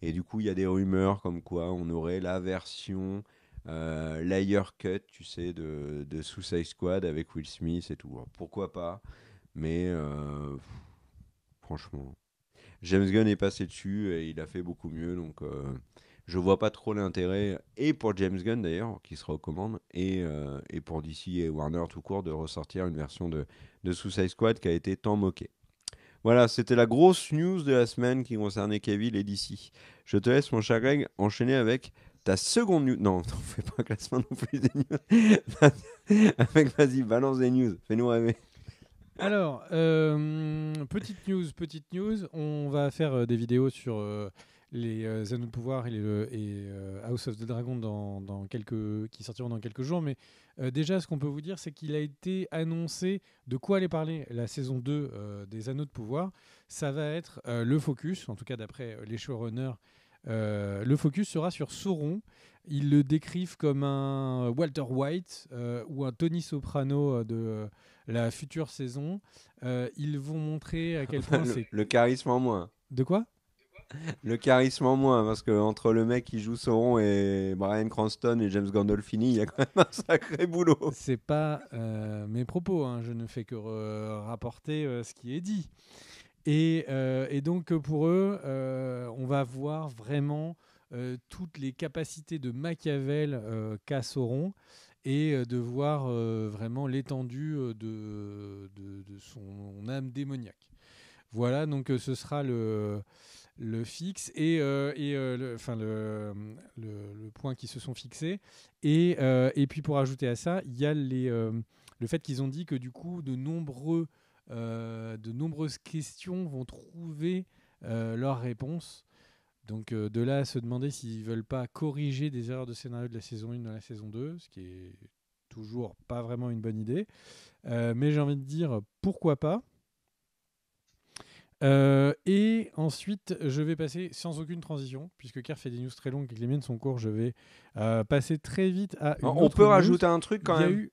Et du coup, il y a des rumeurs comme quoi on aurait la version l'Ayer Cut, tu sais, de Suicide Squad avec Will Smith et tout. Alors, pourquoi pas? Mais franchement. James Gunn est passé dessus et il a fait beaucoup mieux. Donc, je vois pas trop l'intérêt, et pour James Gunn d'ailleurs, qui se recommande, et pour DC et Warner tout court, de ressortir une version de Suicide Squad qui a été tant moquée. Voilà, c'était la grosse news de la semaine qui concernait Kevin et DC. Je te laisse, mon cher Greg, enchaîner avec ta seconde news. Non, on fait pas un classement non plus des news. Vas-y, balance des news, fais-nous rêver. Alors, petite news, on va faire des vidéos sur les Anneaux de pouvoir et House of the Dragon qui sortiront dans quelques jours. Mais déjà, ce qu'on peut vous dire, c'est qu'il a été annoncé de quoi allait parler la saison 2 des Anneaux de pouvoir. Ça va être le focus, en tout cas d'après les showrunners, le focus sera sur Sauron. Ils le décrivent comme un Walter White ou un Tony Soprano de la future saison. Ils vont montrer à quel point c'est... Le charisme en moins. De quoi? Le charisme en moins, parce que entre le mec qui joue Sauron et Bryan Cranston et James Gandolfini, il y a quand même un sacré boulot. C'est pas mes propos, hein. Je ne fais que rapporter ce qui est dit. Et donc pour eux, on va voir vraiment toutes les capacités de Machiavel qu'a Sauron et de voir vraiment l'étendue de son âme démoniaque. Voilà, donc ce sera le fixe le point qui se sont fixés. Et puis pour ajouter à ça, il y a le fait qu'ils ont dit que du coup, de nombreuses questions vont trouver leur réponse. Donc de là à se demander s'ils veulent pas corriger des erreurs de scénario de la saison 1 dans la saison 2, ce qui est toujours pas vraiment une bonne idée. Mais j'ai envie de dire pourquoi pas. Et ensuite, je vais passer sans aucune transition, puisque Kerr fait des news très longues et que les miennes sont courtes, je vais passer très vite à une On autre peut news. rajouter un truc quand Il y a même. eu-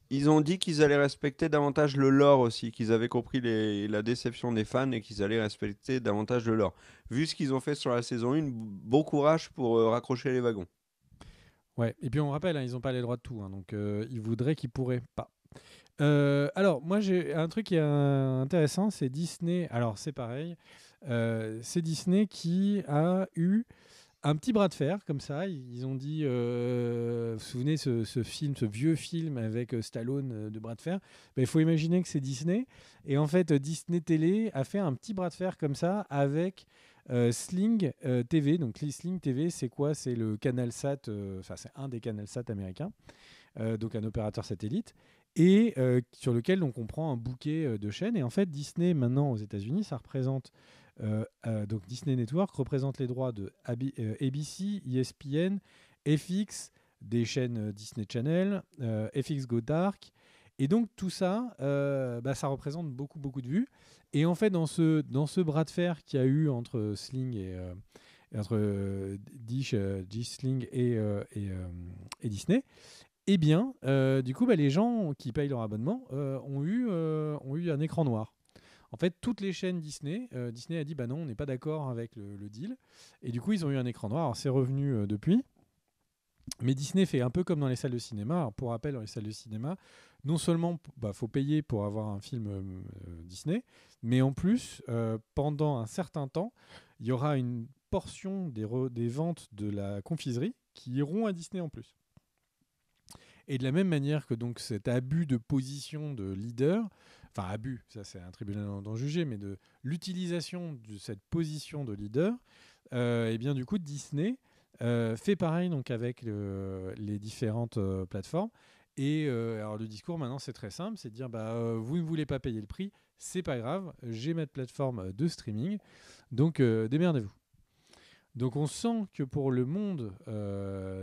Ils ont dit qu'ils allaient respecter davantage le lore aussi, qu'ils avaient compris la déception des fans et qu'ils allaient respecter davantage le lore. Vu ce qu'ils ont fait sur la saison 1, bon courage pour raccrocher les wagons. Ouais, et puis on rappelle, hein, ils n'ont pas les droits de tout, hein, donc ils voudraient qu'ils pourraient pas. Alors, moi j'ai un truc qui est intéressant, c'est Disney. Alors, c'est pareil. C'est Disney qui a eu un petit bras de fer, comme ça. Ils ont dit, vous vous souvenez, ce vieux film avec Stallone de bras de fer. Ben, il faut imaginer que c'est Disney. Et en fait, Disney Télé a fait un petit bras de fer comme ça avec Sling TV. Donc, Sling TV, c'est quoi? C'est le Canal Sat, enfin, c'est un des Canal Sat américains, donc un opérateur satellite. Et sur lequel donc, on prend un bouquet de chaînes. Et en fait, Disney, maintenant, aux États-Unis, ça représente donc Disney Network représente les droits de ABC, ESPN, FX, des chaînes Disney Channel, FX Go Dark. Et donc tout ça, ça représente beaucoup de vues. Et en fait, dans ce bras de fer qu'il y a eu entre Sling Dish, Disney et Disney. Eh bien, du coup, les gens qui payent leur abonnement ont eu un écran noir. En fait, toutes les chaînes Disney, Disney a dit non, on n'est pas d'accord avec le deal. Et du coup, ils ont eu un écran noir. Alors, c'est revenu depuis. Mais Disney fait un peu comme dans les salles de cinéma. Alors, pour rappel, dans les salles de cinéma, non seulement faut payer pour avoir un film Disney, mais en plus, pendant un certain temps, il y aura une portion des ventes de la confiserie qui iront à Disney en plus. Et de la même manière que donc cet abus de position de leader, enfin abus, ça c'est un tribunal d'en juger, mais de l'utilisation de cette position de leader, et bien du coup Disney fait pareil donc avec les différentes plateformes. Et alors le discours maintenant c'est très simple, c'est de dire vous ne voulez pas payer le prix, c'est pas grave, j'ai ma plateforme de streaming, donc démerdez-vous. Donc on sent que pour le monde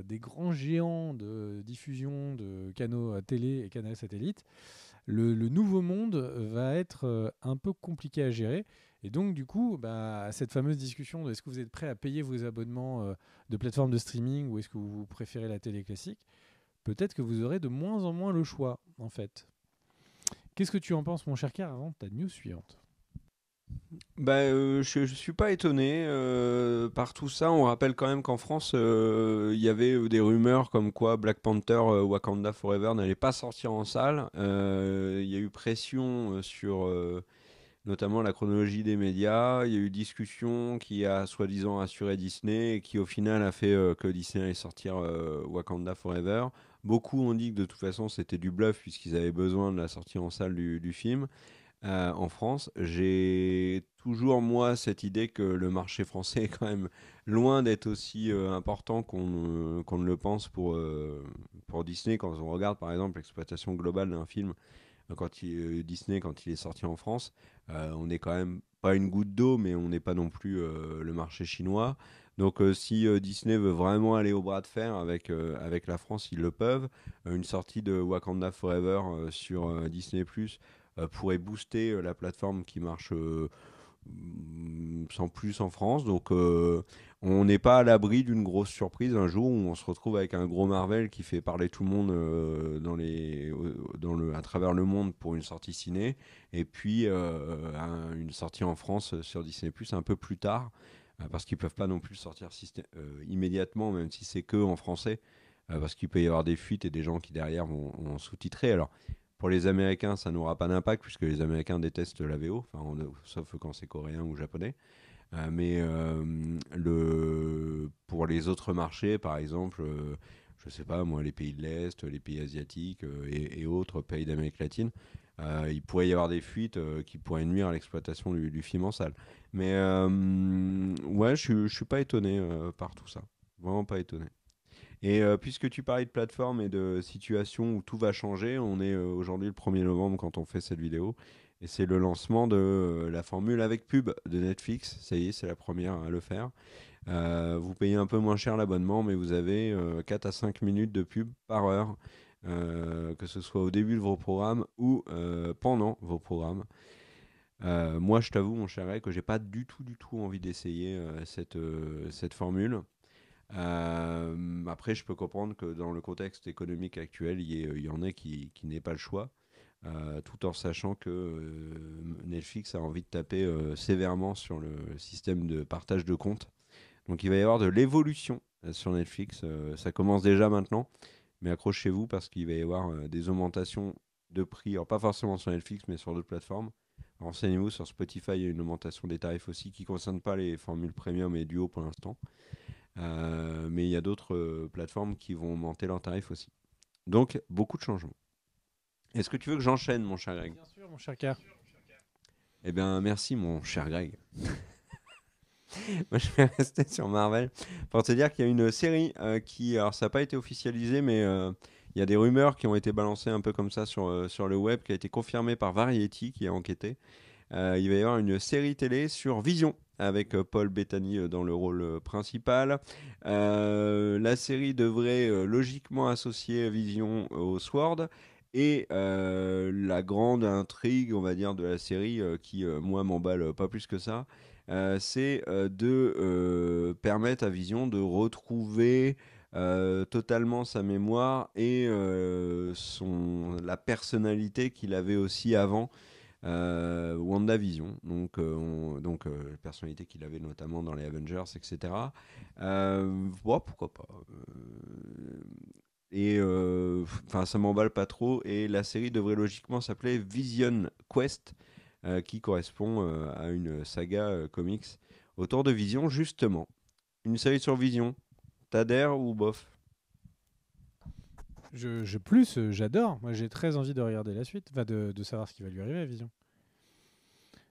des grands géants de diffusion de canaux télé et canaux satellites, le nouveau monde va être un peu compliqué à gérer. Et donc du coup, cette fameuse discussion de est-ce que vous êtes prêt à payer vos abonnements de plateformes de streaming ou est-ce que vous préférez la télé classique, peut-être que vous aurez de moins en moins le choix en fait. Qu'est-ce que tu en penses mon cher Car avant ta news suivante? Je suis pas étonné par tout ça. On rappelle quand même qu'en France, il y avait des rumeurs comme quoi Black Panther Wakanda Forever n'allait pas sortir en salle. Il y a eu pression sur notamment la chronologie des médias. Il y a eu discussion qui a soi-disant assuré Disney et qui au final a fait que Disney allait sortir Wakanda Forever. Beaucoup ont dit que de toute façon c'était du bluff puisqu'ils avaient besoin de la sortie en salle du film. En France, j'ai toujours moi cette idée que le marché français est quand même loin d'être aussi important qu'on ne le pense pour Disney. Quand on regarde par exemple l'exploitation globale d'un film, Disney quand il est sorti en France, on n'est quand même pas une goutte d'eau, mais on n'est pas non plus le marché chinois. Donc si Disney veut vraiment aller au bras de fer avec la France, ils le peuvent. Une sortie de Wakanda Forever sur Disney ⁇ pourrait booster la plateforme qui marche sans plus en France. Donc on n'est pas à l'abri d'une grosse surprise un jour où on se retrouve avec un gros Marvel qui fait parler tout le monde à travers le monde pour une sortie ciné, et puis une sortie en France sur Disney Plus un peu plus tard, parce qu'ils peuvent pas non plus sortir immédiatement, même si c'est que en français, parce qu'il peut y avoir des fuites et des gens qui derrière vont sous-titrer. Alors pour les Américains, ça n'aura pas d'impact puisque les Américains détestent la VO, sauf quand c'est coréen ou japonais. Pour les autres marchés, par exemple, je sais pas moi, les pays de l'Est, les pays asiatiques et autres pays d'Amérique latine, il pourrait y avoir des fuites qui pourraient nuire à l'exploitation du film en salle. Mais ouais, je suis pas étonné par tout ça. Vraiment pas étonné. Et puisque tu parlais de plateforme et de situation où tout va changer, on est aujourd'hui le 1er novembre quand on fait cette vidéo. Et c'est le lancement de la formule avec pub de Netflix. Ça y est, c'est la première à le faire. Vous payez un peu moins cher l'abonnement, mais vous avez 4 à 5 minutes de pub par heure, que ce soit au début de vos programmes ou pendant vos programmes. Moi, je t'avoue, mon cher Ray, que j'ai pas du tout envie d'essayer cette formule. Après, je peux comprendre que dans le contexte économique actuel, il y en a qui n'aient pas le choix, tout en sachant que Netflix a envie de taper sévèrement sur le système de partage de comptes. Donc il va y avoir de l'évolution sur Netflix. Ça commence déjà maintenant, mais accrochez-vous parce qu'il va y avoir des augmentations de prix, alors pas forcément sur Netflix, mais sur d'autres plateformes. Renseignez-vous sur Spotify, il y a une augmentation des tarifs aussi qui ne concerne pas les formules premium et duo pour l'instant. Mais il y a d'autres plateformes qui vont augmenter leurs tarifs aussi. Donc, beaucoup de changements. Est-ce que tu veux que j'enchaîne, mon cher Greg? Bien sûr, mon cher Car. Eh bien, merci, mon cher Greg. Moi, je vais rester sur Marvel pour te dire qu'il y a une série qui, alors ça n'a pas été officialisé, mais il y a des rumeurs qui ont été balancées un peu comme ça sur le web, qui a été confirmée par Variety, qui a enquêté. Il va y avoir une série télé sur Vision, avec Paul Bettany dans le rôle principal. La série devrait logiquement associer Vision au Sword. Et la grande intrigue, on va dire, de la série, qui, moi, m'emballe pas plus que ça, c'est de permettre à Vision de retrouver totalement sa mémoire et la personnalité qu'il avait aussi avant WandaVision, la personnalité qu'il avait notamment dans les Avengers, etc. Bon, pourquoi pas. Ça m'emballe pas trop. Et la série devrait logiquement s'appeler Vision Quest, qui correspond à une saga comics autour de Vision, justement. Une série sur Vision. T'adhères ou bof? J'adore. Moi, j'ai très envie de regarder la suite, enfin, de savoir ce qui va lui arriver à Vision.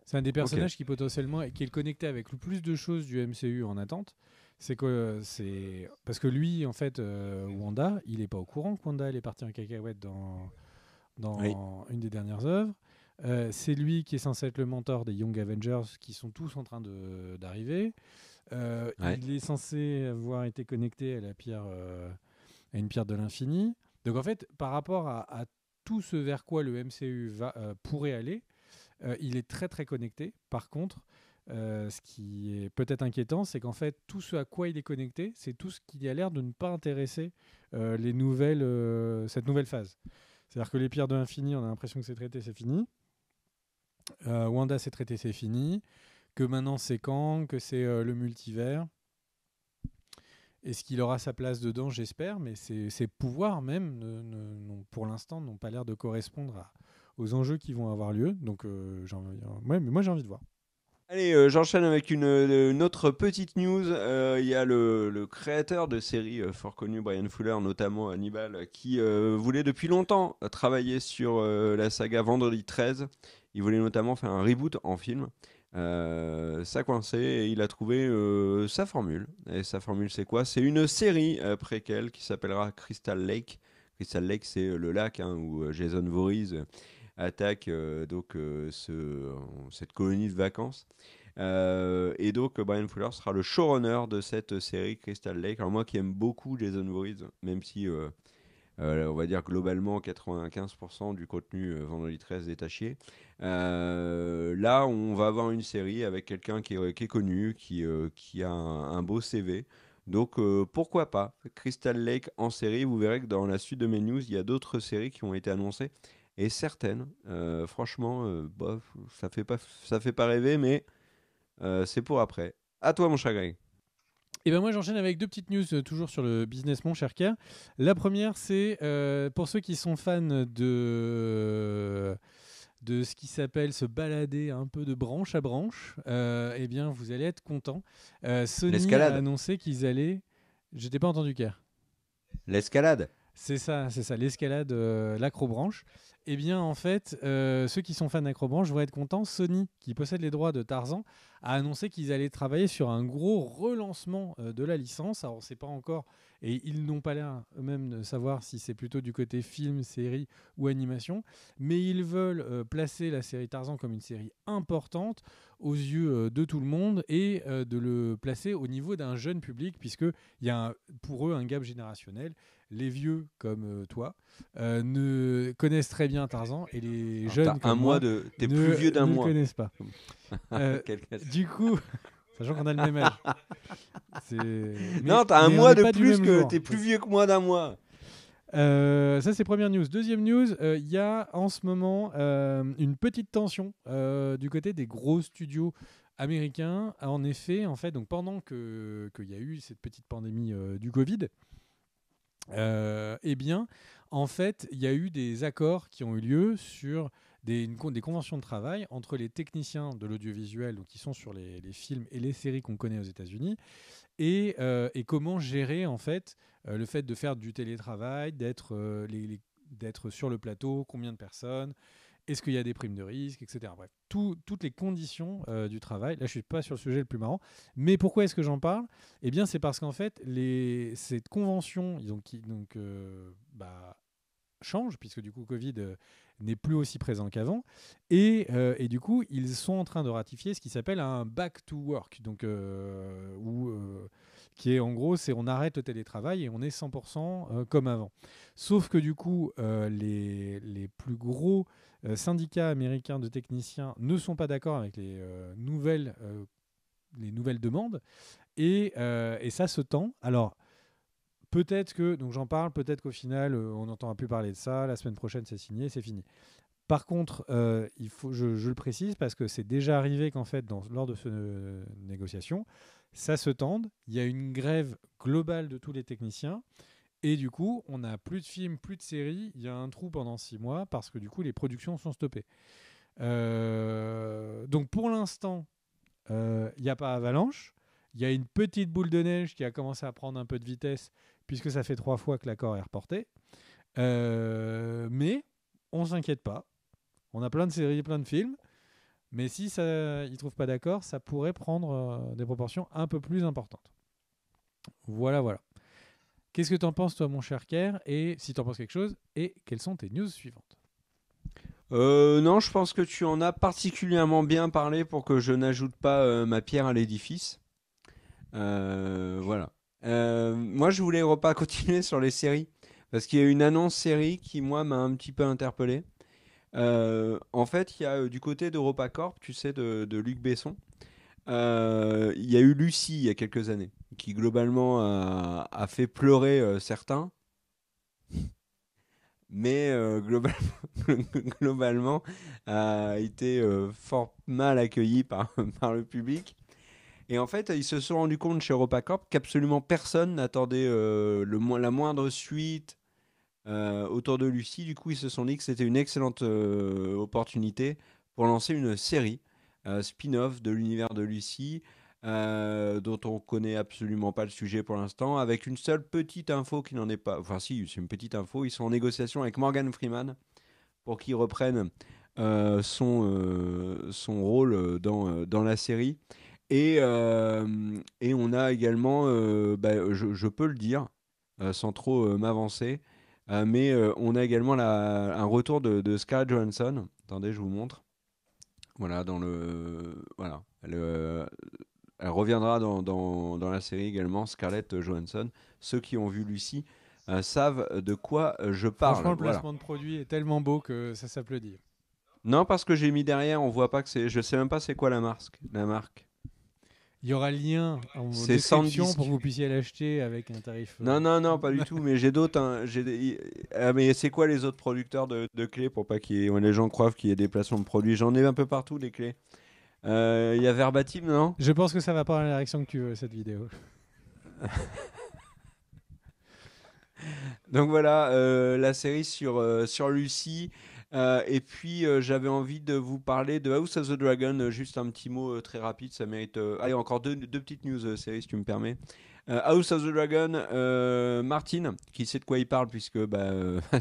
C'est un des personnages qui potentiellement qui est connecté avec le plus de choses du MCU en attente. C'est parce que lui, en fait, Wanda, il est pas au courant que Wanda elle est partie en cacahuète dans une des dernières œuvres. C'est lui qui est censé être le mentor des Young Avengers qui sont tous en train d'arriver. Il est censé avoir été connecté à à une pierre de l'infini. Donc en fait, par rapport à tout ce vers quoi le MCU pourrait aller, il est très très connecté. Par contre, ce qui est peut-être inquiétant, c'est qu'en fait, tout ce à quoi il est connecté, c'est tout ce qui a l'air de ne pas intéresser cette nouvelle phase. C'est-à-dire que les pierres de l'infini, on a l'impression que c'est traité, c'est fini. Wanda, c'est traité, c'est fini. Que maintenant, c'est Kang, que c'est le multivers. Est-ce qu'il aura sa place dedans? J'espère, mais ses pouvoirs même, pour l'instant, n'ont pas l'air de correspondre aux enjeux qui vont avoir lieu. Donc, mais moi, j'ai envie de voir. Allez, j'enchaîne avec une autre petite news. Il y a le créateur de séries fort connu, Brian Fuller, notamment Hannibal, qui voulait depuis longtemps travailler sur la saga Vendredi 13. Il voulait notamment faire un reboot en film. Ça coinçait et il a trouvé sa formule. Et sa formule, c'est quoi? C'est une série préquelle qui s'appellera Crystal Lake. Crystal Lake, c'est le lac où Jason Voorhees attaque cette colonie de vacances. Et donc Brian Fuller sera le showrunner de cette série Crystal Lake. Alors moi qui aime beaucoup Jason Voorhees, même si on va dire globalement 95% du contenu Vendredi 13 est à chier. Là, on va avoir une série avec quelqu'un qui est connu, qui a un beau CV. Donc pourquoi pas Crystal Lake en série. Vous verrez que dans la suite de mes news, il y a d'autres séries qui ont été annoncées. Et certaines, franchement, bof, ça fait pas rêver, mais c'est pour après. À toi, mon chat Greg. Et ben moi j'enchaîne avec deux petites news toujours sur le business, mon cher Kerr. La première, c'est pour ceux qui sont fans de ce qui s'appelle se balader un peu de branche à branche, eh bien vous allez être contents. Sony a annoncé qu'ils allaient... Je t'ai pas entendu, Kerr. L'escalade. C'est ça, l'escalade, l'acrobranche. Eh bien, en fait, ceux qui sont fans d'acrobranche vont être contents. Sony, qui possède les droits de Tarzan, a annoncé qu'ils allaient travailler sur un gros relancement de la licence. Alors, on ne sait pas encore, et ils n'ont pas l'air eux-mêmes de savoir si c'est plutôt du côté film, série ou animation, mais ils veulent placer la série Tarzan comme une série importante aux yeux de tout le monde et de le placer au niveau d'un jeune public, puisqu'il y a pour eux un gap générationnel. Les vieux comme toi ne connaissent très bien Tarzan et les jeunes comme moi t'es plus vieux d'un ne mois. le connaissent pas. Du coup, sachant qu'on a le même âge. Non, t'as un mois de plus que t'es plus vieux que moi d'un mois. Ça, c'est première news. Deuxième news, il y a en ce moment une petite tension du côté des gros studios américains. En effet, donc pendant qu'il y a eu cette petite pandémie du Covid, eh bien, en fait, il y a eu des accords qui ont eu lieu sur des conventions de travail entre les techniciens de l'audiovisuel, donc qui sont sur les films et les séries qu'on connaît aux États-Unis, et comment gérer en fait le fait de faire du télétravail, d'être sur le plateau, combien de personnes, est-ce qu'il y a des primes de risque, etc. Bref, toutes les conditions du travail. Là, je ne suis pas sur le sujet le plus marrant. Mais pourquoi est-ce que j'en parle? Eh bien, c'est parce qu'en fait, cette convention change, puisque du coup, Covid n'est plus aussi présent qu'avant. Et du coup, ils sont en train de ratifier ce qui s'appelle un back to work. Donc, qui est en gros, c'est on arrête le télétravail et on est 100% comme avant. Sauf que du coup, les plus gros syndicats américains de techniciens ne sont pas d'accord avec les nouvelles les nouvelles demandes. Et ça se tend. Alors, peut-être que, donc j'en parle, peut-être qu'au final, on n'entendra plus parler de ça. La semaine prochaine, c'est signé, c'est fini. Par contre, je le précise parce que c'est déjà arrivé qu'en fait, lors de cette négociation, ça se tende. Il y a une grève globale de tous les techniciens. Et du coup, on n'a plus de films, plus de séries. Il y a un trou pendant 6 mois parce que du coup, les productions sont stoppées. Donc pour l'instant, il n'y a pas Avalanche. Il y a une petite boule de neige qui a commencé à prendre un peu de vitesse puisque ça fait 3 fois que l'accord est reporté. Mais on ne s'inquiète pas. On a plein de séries, plein de films. Mais si ils ne trouvent pas d'accord, ça pourrait prendre des proportions un peu plus importantes. Voilà. Qu'est-ce que tu en penses, toi, mon cher Kerr? Et si tu en penses quelque chose, et quelles sont tes news suivantes? Non, je pense que tu en as particulièrement bien parlé pour que je n'ajoute pas ma pierre à l'édifice. Voilà. Moi, je voulais pas continuer sur les séries parce qu'il y a une annonce série qui, moi, m'a un petit peu interpellé. En fait, il y a du côté d'EuropaCorp, tu sais, de Luc Besson. Il y a eu Lucie il y a quelques années, qui globalement a fait pleurer certains, mais globalement a été fort mal accueilli par le public. Et en fait, ils se sont rendus compte chez EuropaCorp qu'absolument personne n'attendait la moindre suite autour de Lucie. Du coup, ils se sont dit que c'était une excellente opportunité pour lancer une série spin-off de l'univers de Lucie, dont on connaît absolument pas le sujet pour l'instant, avec une seule petite info qui n'en est pas. Enfin, si, c'est une petite info. Ils sont en négociation avec Morgan Freeman pour qu'il reprenne son rôle dans la série. Et on a également, je peux le dire sans trop m'avancer, mais on a également un retour de Scarlett Johansson. Attendez, je vous montre. Voilà, voilà. Elle reviendra dans la série également, Scarlett Johansson. Ceux qui ont vu Lucie savent de quoi je parle. Franchement, le Voilà. placement de produit est tellement beau que ça s'applaudit. Non, parce que j'ai mis derrière, on voit pas que c'est. Je sais même pas c'est quoi la marque. Il y aura le lien en C'est description SanDisk. pour que vous puissiez l'acheter avec un tarif. Non, pas du tout. Mais j'ai d'autres. Hein, mais c'est quoi les autres producteurs de clés pour pas les gens croient qu'il y ait des placements de produits. J'en ai un peu partout des clés. Il y a Verbatim, non? Je pense que ça va pas dans la direction que tu veux, cette vidéo. Donc voilà, la série sur Lucie. Et puis j'avais envie de vous parler de House of the Dragon. Juste un petit mot très rapide, ça mérite. Allez, encore deux petites news séries si tu me permets. House of the Dragon, Martin, qui sait de quoi il parle puisque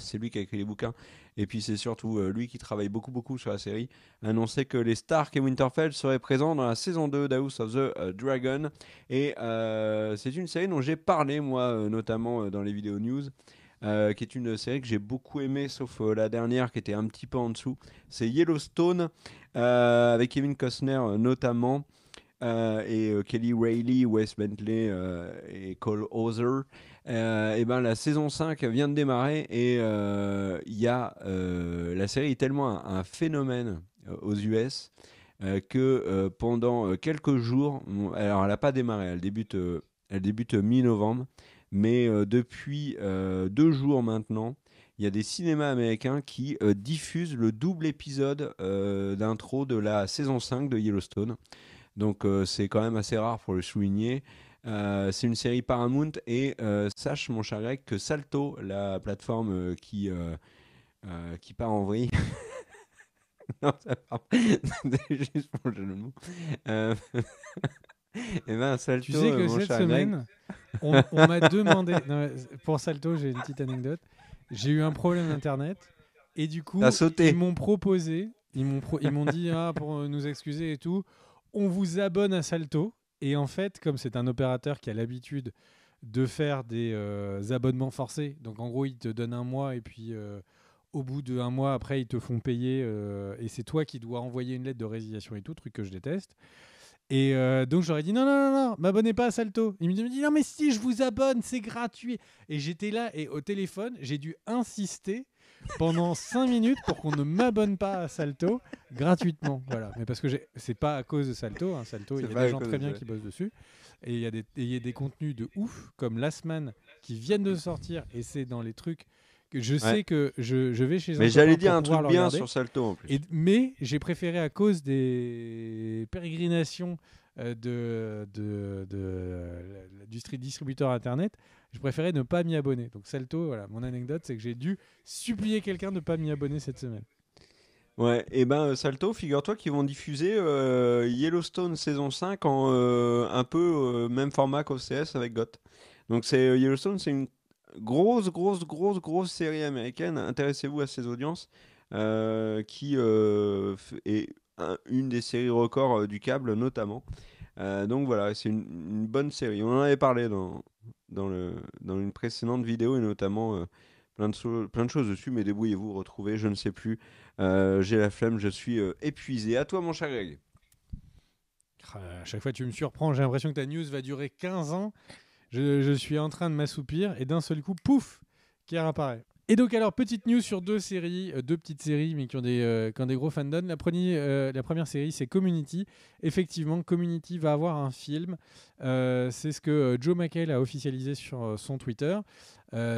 c'est lui qui a écrit les bouquins. Et puis c'est surtout lui qui travaille beaucoup sur la série. Annonçait que les Stark et Winterfell seraient présents dans la saison 2 d'House of the Dragon. Et c'est une série dont j'ai parlé moi, notamment dans les vidéos news. Qui est une série que j'ai beaucoup aimée, sauf la dernière qui était un petit peu en dessous. C'est Yellowstone, avec Kevin Costner notamment, et Kelly Reilly, Wes Bentley et Cole Hauser. Et ben, la saison 5 vient de démarrer et la série est tellement un phénomène aux US que pendant quelques jours, alors elle n'a pas démarré, elle débute mi-novembre. Mais depuis 2 jours maintenant, il y a des cinémas américains qui diffusent le double épisode d'intro de la saison 5 de Yellowstone. Donc c'est quand même assez rare pour le souligner. C'est une série Paramount et sache mon cher Greg que Salto, la plateforme qui part en vrille, non, ça part juste pour le jeu de mots. Et ben Salto, Tu sais que mon cette cher semaine, on m'a demandé. Non, pour Salto, j'ai une petite anecdote. J'ai eu un problème d'internet et du coup, t'as sauté. ils m'ont proposé, ils m'ont dit pour nous excuser et tout, on vous abonne à Salto. Et en fait, comme c'est un opérateur qui a l'habitude de faire des abonnements forcés, donc en gros, ils te donnent un mois et puis au bout d'un mois, après, ils te font payer et c'est toi qui dois envoyer une lettre de résiliation et tout, truc que je déteste. Et donc j'aurais dit non, m'abonnez pas à Salto. Il me dit non mais si, je vous abonne, c'est gratuit. Et j'étais là et au téléphone, j'ai dû insister pendant 5 minutes pour qu'on ne m'abonne pas à Salto gratuitement. Voilà. Mais parce que c'est pas à cause de Salto. Hein. Salto, il y a des gens très bien qui bossent dessus. Et il y a des contenus de ouf comme Last Man qui viennent de sortir et c'est dans les trucs que je sais que je vais chez un mais copain j'allais dire pour un pouvoir truc le bien regarder. sur Salto en plus. Mais j'ai préféré à cause des pérégrinations du street distributeur internet, je préférais ne pas m'y abonner. Donc Salto, voilà, mon anecdote, c'est que j'ai dû supplier quelqu'un de ne pas m'y abonner cette semaine. Ouais, et ben Salto, figure-toi qu'ils vont diffuser Yellowstone saison 5 en un peu même format qu'OCS avec GOT. Donc Yellowstone, c'est une grosse série américaine. Intéressez-vous à ces audiences qui est une des séries records du câble notamment. Donc voilà, c'est une bonne série. On en avait parlé dans une précédente vidéo et notamment plein de choses dessus, mais débrouillez-vous, retrouvez, je ne sais plus. J'ai la flemme, je suis épuisé. À toi, mon cher Greg. À chaque fois, tu me surprends. J'ai l'impression que ta news va durer 15 ans. Je suis en train de m'assoupir et d'un seul coup, pouf, Kier apparaît. Et donc alors, petite news sur deux petites séries, mais qui ont des gros fandoms. La première série, c'est Community. Effectivement, Community va avoir un film. C'est ce que Joe McHale a officialisé sur son Twitter.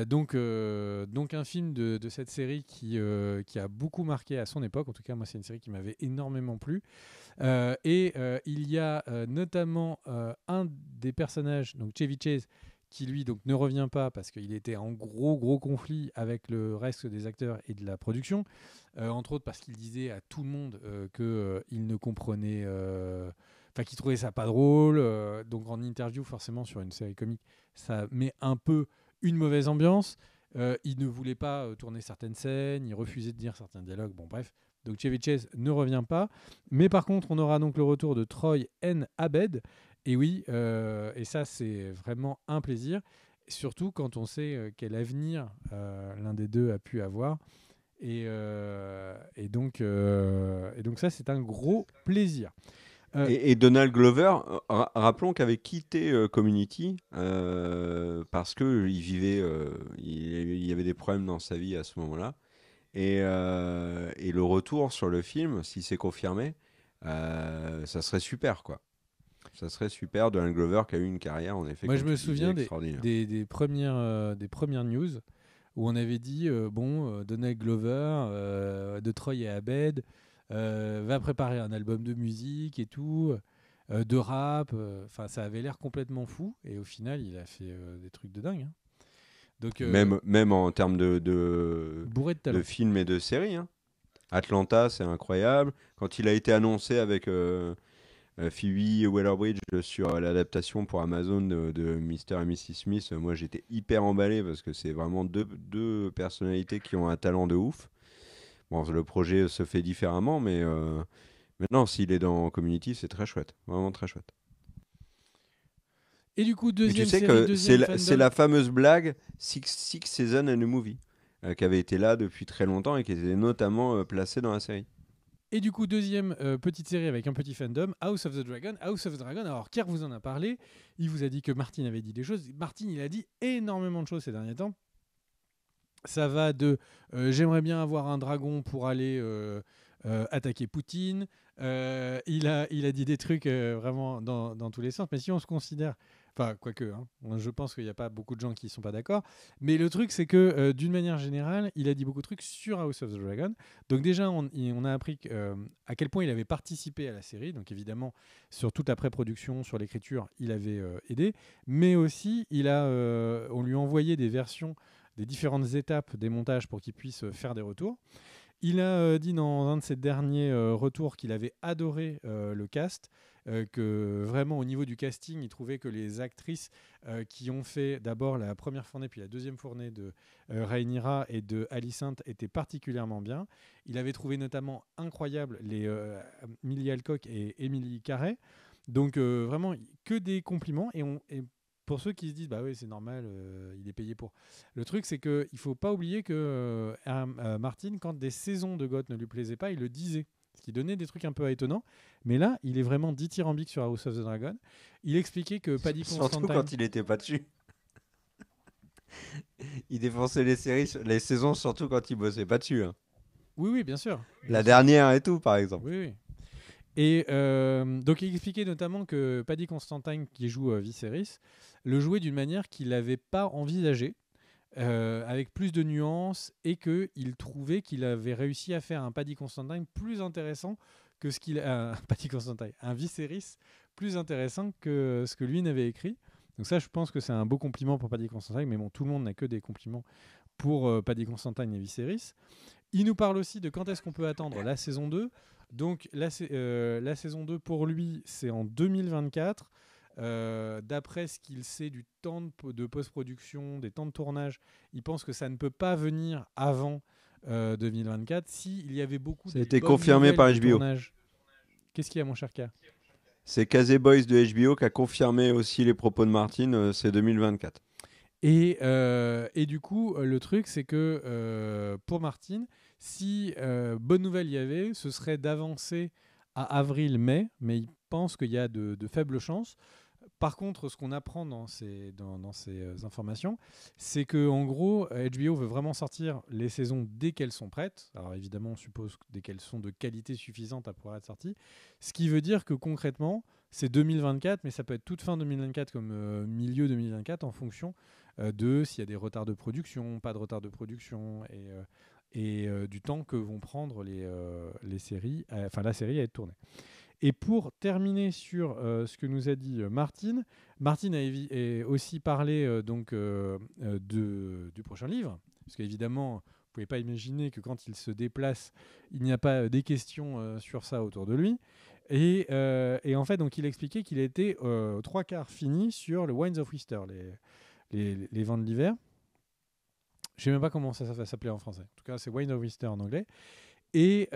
Donc un film de cette série qui a beaucoup marqué à son époque. En tout cas, moi, c'est une série qui m'avait énormément plu. Il y a notamment un des personnages, donc Chevy Chase, qui lui donc ne revient pas parce qu'il était en gros conflit avec le reste des acteurs et de la production, entre autres parce qu'il disait à tout le monde qu'il ne comprenait, qu'il trouvait ça pas drôle. Donc en interview, forcément sur une série comique, ça met un peu une mauvaise ambiance. Il ne voulait pas tourner certaines scènes, il refusait de dire certains dialogues. Bon bref. Donc Chevy Chase ne revient pas. Mais par contre, on aura donc le retour de Troy N. Abed. Et oui, et ça, c'est vraiment un plaisir. Surtout quand on sait quel avenir l'un des deux a pu avoir. Et donc ça, c'est un gros plaisir. Et Donald Glover, rappelons qu'avait quitté Community parce que il y avait des problèmes dans sa vie à ce moment-là. Et le retour sur le film, si c'est confirmé, ça serait super, quoi. Ça serait super. Donald Glover qui a eu une carrière, en effet, Moi, je comme me tu disais, souviens extraordinaire. des premières news où on avait dit Donald Glover, de Troy et Abed, va préparer un album de musique et tout, de rap. Enfin, ça avait l'air complètement fou. Et au final, il a fait des trucs de dingue. Hein. Donc, Même en termes de bourré de talent. films et de séries. Hein. Atlanta, c'est incroyable. Quand il a été annoncé avec Phoebe Waller-Bridge sur l'adaptation pour Amazon de Mr. et Mrs. Smith, moi j'étais hyper emballé parce que c'est vraiment deux personnalités qui ont un talent de ouf. Bon, le projet se fait différemment, mais maintenant, s'il est dans Community, c'est très chouette. Vraiment très chouette. Et du coup, Et deuxième tu sais série, que deuxième c'est fandom. la fameuse blague Six Seasons and a Movie, qui avait été là depuis très longtemps et qui était notamment placée dans la série. Et du coup, deuxième petite série avec un petit fandom, House of the Dragon. House of the Dragon, alors Kier vous en a parlé, il vous a dit que Martin avait dit des choses. Martin, il a dit énormément de choses ces derniers temps. Ça va de j'aimerais bien avoir un dragon pour aller attaquer Poutine. Il a dit des trucs vraiment dans tous les sens. Mais si on se considère, enfin quoique, hein, je pense qu'il n'y a pas beaucoup de gens qui ne sont pas d'accord. Mais le truc, c'est que d'une manière générale, il a dit beaucoup de trucs sur House of the Dragon. Donc déjà, on a appris à quel point il avait participé à la série. Donc évidemment, sur toute la pré-production, sur l'écriture, il avait aidé. Mais aussi, on lui a envoyé des versions des différentes étapes des montages pour qu'il puisse faire des retours. Il a dit dans un de ses derniers retours qu'il avait adoré le cast, que vraiment au niveau du casting, il trouvait que les actrices qui ont fait d'abord la première fournée puis la deuxième fournée de Rhaenyra et de Alicent étaient particulièrement bien. Il avait trouvé notamment incroyable les Millie Alcock et Emily Carey. Donc vraiment que des compliments et pour ceux qui se disent bah oui c'est normal, il est payé pour. Le truc c'est que il faut pas oublier que Martin, quand des saisons de GOT ne lui plaisaient pas, il le disait. qui donnait des trucs un peu étonnants. Mais là, il est vraiment dithyrambique sur House of the Dragon. Il expliquait que Paddy Considine... Surtout quand il était pas dessus. Il défonçait les séries, les saisons, surtout quand il bossait pas dessus. Hein. Oui, bien sûr. La dernière et tout, par exemple. Oui. Et donc il expliquait notamment que Paddy Considine, qui joue Viserys, le jouait d'une manière qu'il n'avait pas envisagée, avec plus de nuances, et qu'il trouvait qu'il avait réussi à faire un Paddy Considine plus intéressant que ce qu'il Paddy Considine, un Viserys plus intéressant que ce que lui n'avait écrit. Donc ça, je pense que c'est un beau compliment pour Paddy Considine, mais bon, tout le monde n'a que des compliments pour Paddy Considine et Viserys. Il nous parle aussi de quand est-ce qu'on peut attendre la saison 2. Donc la saison 2 pour lui, c'est en 2024. D'après ce qu'il sait du temps de post-production, des temps de tournage, il pense que ça ne peut pas venir avant 2024. S'il y avait beaucoup ça a de été bonnes confirmé par nouvelles de HBO. tournage. Qu'est-ce qu'il y a, mon cher K? C'est Casey Boys de HBO qui a confirmé aussi les propos de Martin, c'est 2024. Et du coup, le truc, c'est que pour Martin, si bonne nouvelle il y avait, ce serait d'avancer à avril-mai, mais il pense qu'il y a de faibles chances. Par contre, ce qu'on apprend dans ces informations, c'est que en gros, HBO veut vraiment sortir les saisons dès qu'elles sont prêtes. Alors évidemment, on suppose dès qu'elles sont de qualité suffisante à pouvoir être sorties. Ce qui veut dire que concrètement, c'est 2024, mais ça peut être toute fin 2024 comme milieu 2024 en fonction de s'il y a des retards de production, pas de retard de production, et du temps que vont prendre les séries, la série à être tournée. Et pour terminer sur ce que nous a dit Martin a aussi parlé du prochain livre, parce qu'évidemment, vous ne pouvez pas imaginer que quand il se déplace, il n'y a pas des questions sur ça autour de lui. Et en fait, donc, il expliquait qu'il était 3/4 fini sur le Winds of Winter, les vents de l'hiver. Je ne sais même pas comment ça va s'appeler en français. En tout cas, c'est Winds of Winter en anglais. Et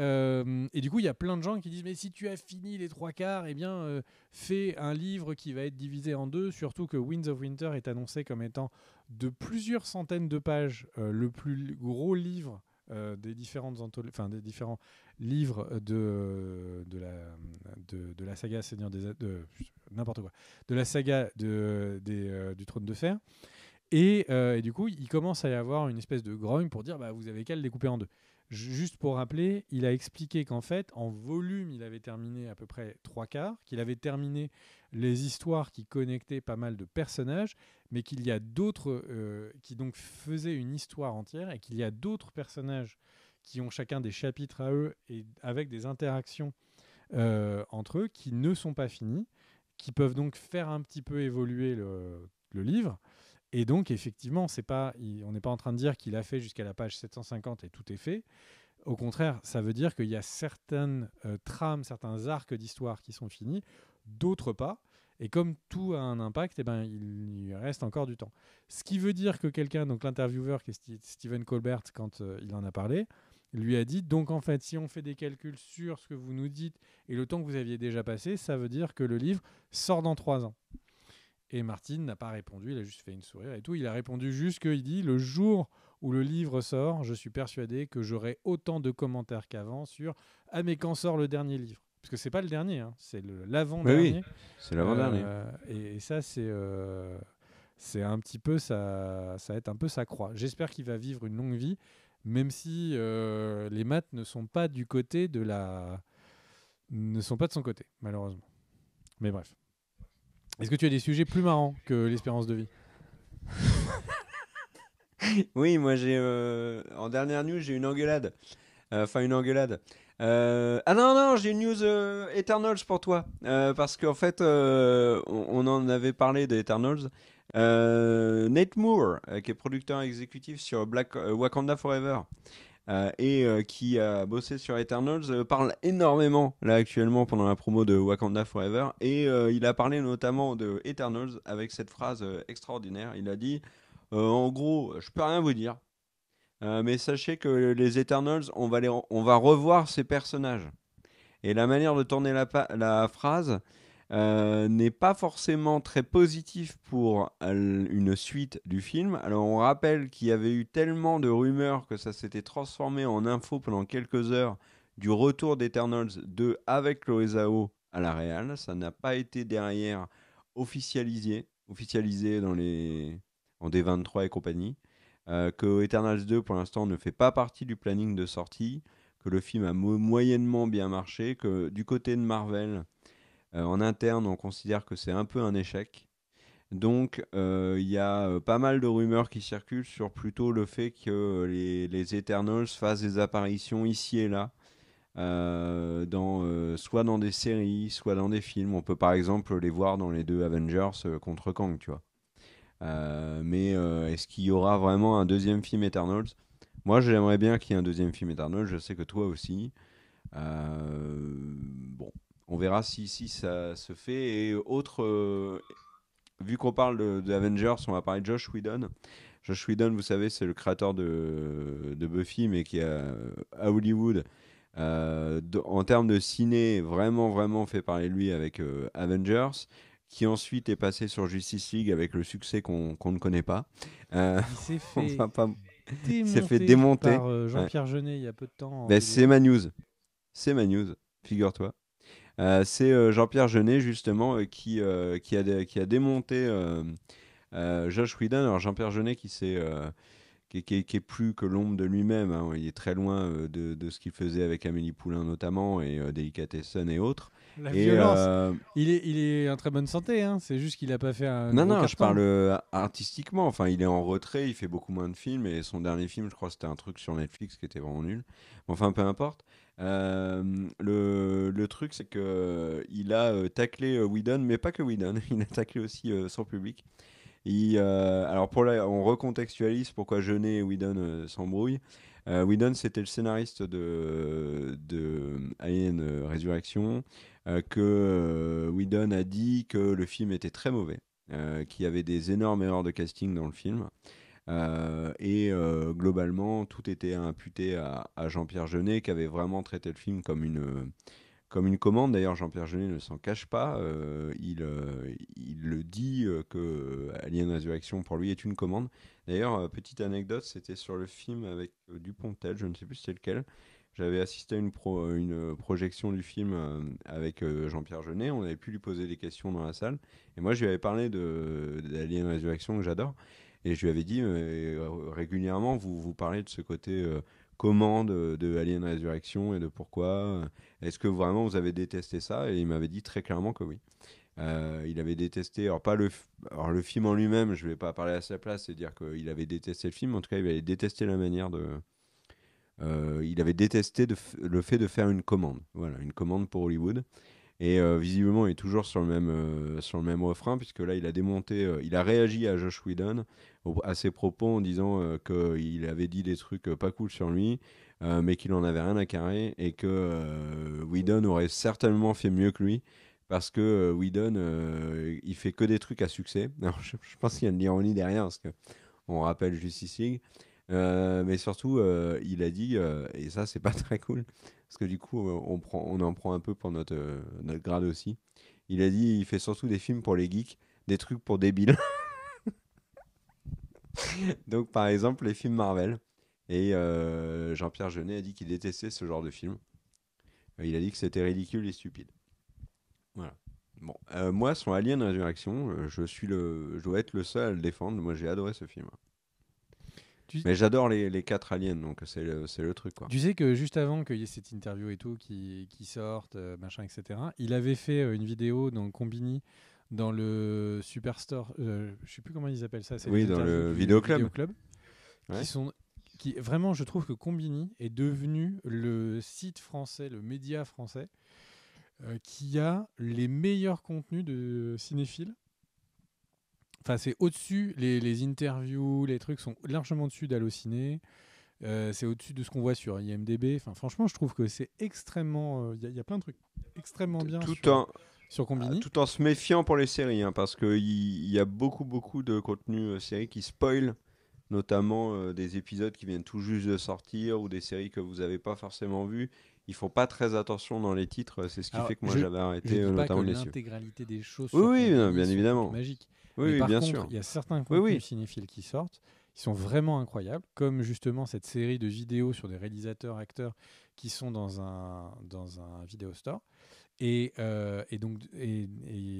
du coup, il y a plein de gens qui disent « Mais si tu as fini les 3/4, eh bien, fais un livre qui va être divisé en deux. » Surtout que Winds of Winter est annoncé comme étant de plusieurs centaines de pages, le plus gros livre des différents livres de la saga Seigneur des... n'importe quoi. De la saga du Trône de Fer. Et du coup, il commence à y avoir une espèce de grogne pour dire « Vous avez qu'à le découper en deux. » Juste pour rappeler, il a expliqué qu'en fait, en volume, il avait terminé à peu près 3/4, qu'il avait terminé les histoires qui connectaient pas mal de personnages, mais qu'il y a d'autres qui donc faisaient une histoire entière, et qu'il y a d'autres personnages qui ont chacun des chapitres à eux et avec des interactions entre eux qui ne sont pas finis, qui peuvent donc faire un petit peu évoluer le livre. Et donc, effectivement, on n'est pas en train de dire qu'il a fait jusqu'à la page 750 et tout est fait. Au contraire, ça veut dire qu'il y a certaines trames, certains arcs d'histoire qui sont finis, d'autres pas. Et comme tout a un impact, il reste encore du temps. Ce qui veut dire que quelqu'un, donc l'intervieweur, qui est Stephen Colbert, quand il en a parlé, lui a dit, donc en fait, si on fait des calculs sur ce que vous nous dites et le temps que vous aviez déjà passé, ça veut dire que le livre sort dans 3 ans. Et Martin n'a pas répondu, il a juste fait une sourire et tout. Il a répondu juste qu'il dit « Le jour où le livre sort, je suis persuadé que j'aurai autant de commentaires qu'avant sur « Ah mais quand sort le dernier livre ?» Parce que c'est pas le dernier, hein, c'est l'avant-dernier. Oui, c'est l'avant-dernier. Et ça, c'est un petit peu ça va être un peu sa croix. J'espère qu'il va vivre une longue vie, même si les maths ne sont pas de son côté, malheureusement. Mais bref. Est-ce que tu as des sujets plus marrants que l'espérance de vie? Oui, moi en dernière news, j'ai une engueulade. Une engueulade. Non, j'ai une news Eternals pour toi. Parce qu'en fait, on en avait parlé des Eternals. Nate Moore, qui est producteur exécutif sur Wakanda Forever, et qui a bossé sur Eternals, parle énormément là actuellement pendant la promo de Wakanda Forever, et il a parlé notamment de Eternals avec cette phrase extraordinaire. Il a dit en gros, je peux rien vous dire, mais sachez que les Eternals, on va revoir ces personnages. Et la manière de tourner la phrase n'est pas forcément très positif pour une suite du film. Alors on rappelle qu'il y avait eu tellement de rumeurs que ça s'était transformé en info pendant quelques heures du retour d'Eternals 2 avec Chloé Zhao à la réal. Ça n'a pas été derrière officialisé en D23 et compagnie. Que Eternals 2 pour l'instant ne fait pas partie du planning de sortie, que le film a moyennement bien marché, que du côté de Marvel, en interne, on considère que c'est un peu un échec. Donc il y a pas mal de rumeurs qui circulent sur plutôt le fait que les Eternals fassent des apparitions ici et là, soit dans des séries, soit dans des films. On peut par exemple les voir dans les 2 Avengers contre Kang, tu vois. Mais est-ce qu'il y aura vraiment un deuxième film Eternals? Moi, j'aimerais bien qu'il y ait un deuxième film Eternals. Je sais que toi aussi. Bon, on verra si ça se fait. Et vu qu'on parle de Avengers, on va parler de Josh Whedon. Josh Whedon, vous savez, c'est le créateur de Buffy, mais qui est à Hollywood. En termes de ciné, vraiment, vraiment fait parler de lui avec Avengers, qui ensuite est passé sur Justice League avec le succès qu'on ne connaît pas. Il s'est On fait va pas... Il s'est fait démonter démonter. par Jean-Pierre Jeunet il y a peu de temps. en Ben, vidéo. c'est ma news, figure-toi. C'est Jean-Pierre Jeunet, justement, qui a démonté Josh Whedon. Alors, Jean-Pierre Jeunet qui est plus que l'ombre de lui-même, hein. Il est très loin de ce qu'il faisait avec Amélie Poulain notamment, et Delicatessen et autres. La Et, violence. Il est en très bonne santé, hein. C'est juste qu'il a pas fait un non, gros non, je carton. parle artistiquement. Enfin, il est en retrait, il fait beaucoup moins de films, et son dernier film, je crois, c'était un truc sur Netflix qui était vraiment nul. Enfin, peu importe. Le truc, c'est que il a taclé Whedon, mais pas que Whedon, il a taclé aussi son public. Alors on recontextualise pourquoi Jeunet et Whedon s'embrouillent. Whedon, c'était le scénariste de Alien Résurrection, que Whedon a dit que le film était très mauvais, qu'il y avait des énormes erreurs de casting dans le film. Globalement, tout était imputé à Jean-Pierre Jeunet, qui avait vraiment traité le film comme une commande. D'ailleurs, Jean-Pierre Jeunet ne s'en cache pas. Il le dit que Alien Resurrection, pour lui, est une commande. D'ailleurs, petite anecdote, c'était sur le film avec Dupontel, je ne sais plus c'était lequel. J'avais assisté à une projection du film avec Jean-Pierre Jeunet. On avait pu lui poser des questions dans la salle. Et moi, je lui avais parlé d'Alien Resurrection, que j'adore. Et je lui avais dit, régulièrement, vous parlez de ce côté commande de Alien Resurrection et de pourquoi. Est-ce que vraiment vous avez détesté ça? Et il m'avait dit très clairement que oui. Il avait détesté, alors pas alors le film en lui-même, je vais pas parler à sa place et dire qu'il avait détesté le film. En tout cas, il avait détesté la manière il avait détesté le fait de faire une commande. Voilà, une commande pour Hollywood. Et visiblement, il est toujours sur le même refrain, puisque là, il a réagi à Josh Whedon, à ses propos, en disant qu'il avait dit des trucs pas cool sur lui, mais qu'il en avait rien à carrer, et que Whedon aurait certainement fait mieux que lui, parce que Whedon, il fait que des trucs à succès. Alors, je pense qu'il y a de l'ironie derrière, parce que on rappelle Justice League. Mais surtout, il a dit, et ça c'est pas très cool, parce que du coup on en prend un peu pour notre grade aussi. Il a dit, il fait surtout des films pour les geeks, des trucs pour débiles. Donc par exemple les films Marvel. Et Jean-Pierre Jeunet a dit qu'il détestait ce genre de film. Il a dit que c'était ridicule et stupide. Voilà. Bon, moi sur Alien Resurrection, je dois être le seul à le défendre. Moi j'ai adoré ce film. Mais j'adore les 4 aliens, donc c'est le truc, quoi. Tu sais que juste avant qu'il y ait cette interview et tout qui sorte, machin, etc., il avait fait une vidéo dans Combini, dans le Superstore, je sais plus comment ils appellent ça, c'est Oui, les dans interviews le du Vidéoclub. Ouais. Vraiment, je trouve que Combini est devenu le site français, le média français, qui a les meilleurs contenus de cinéphiles. Enfin, c'est au-dessus, les interviews, les trucs sont largement au-dessus d'Allociné. C'est au-dessus de ce qu'on voit sur IMDb. Enfin, franchement, je trouve que c'est extrêmement. Il y a plein de trucs extrêmement bien sur Combini. Tout en se méfiant pour les séries, hein, parce qu'il y a beaucoup de contenu séries qui spoil, notamment des épisodes qui viennent tout juste de sortir ou des séries que vous n'avez pas forcément vues. Ils font pas très attention dans les titres. C'est ce qui fait que moi j'avais arrêté, je dis pas notamment que les cieux. l'intégralité des choses Oui, sur Combini bien sont évidemment. magiques. Oui, Mais par bien contre, sûr. il y a certains contenus cinéphiles qui sortent, qui sont vraiment incroyables, comme justement cette série de vidéos sur des réalisateurs, acteurs qui sont dans un vidéo store. Et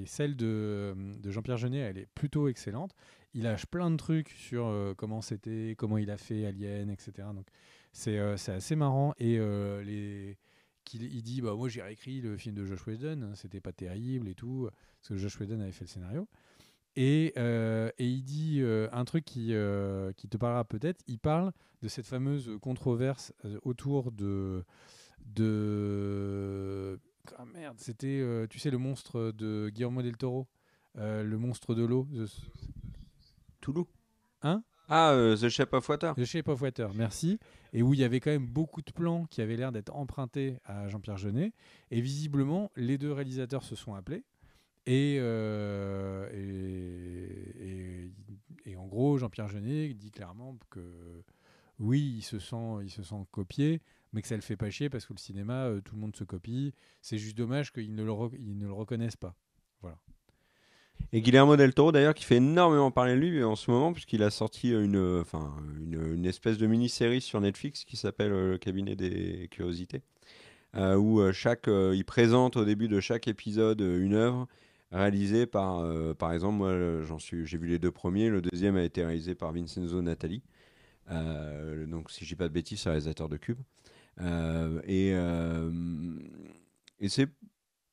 celle de Jean-Pierre Jeunet, elle est plutôt excellente. Il lâche plein de trucs sur comment il a fait Alien, etc. Donc c'est assez marrant. Et il dit bah, moi j'ai réécrit le film de Josh Whedon, hein, c'était pas terrible et tout, parce que Josh Whedon avait fait le scénario. Et il dit un truc qui te parlera peut-être. Il parle de cette fameuse controverse autour de... Ah merde, c'était, tu sais, le monstre de Guillermo del Toro, le monstre de l'eau. Toulouse. Hein? Ah, The Shape of Water. The Shape of Water, merci. Et où il y avait quand même beaucoup de plans qui avaient l'air d'être empruntés à Jean-Pierre Jeunet. Et visiblement, les deux réalisateurs se sont appelés. Et en gros, Jean-Pierre Jeunet dit clairement que oui, il se sent copié, mais que ça le fait pas chier parce que le cinéma, tout le monde se copie. C'est juste dommage qu'ils ne le reconnaissent pas. Voilà. Et Guillermo del Toro, d'ailleurs, qui fait énormément parler de lui en ce moment, puisqu'il a sorti une espèce de mini-série sur Netflix qui s'appelle Le Cabinet des Curiosités, où il présente au début de chaque épisode une œuvre réalisée par exemple, moi j'ai vu les deux premiers, le deuxième a été réalisé par Vincenzo Natali, donc si je dis pas de bêtises, c'est réalisateur de Cube. Et c'est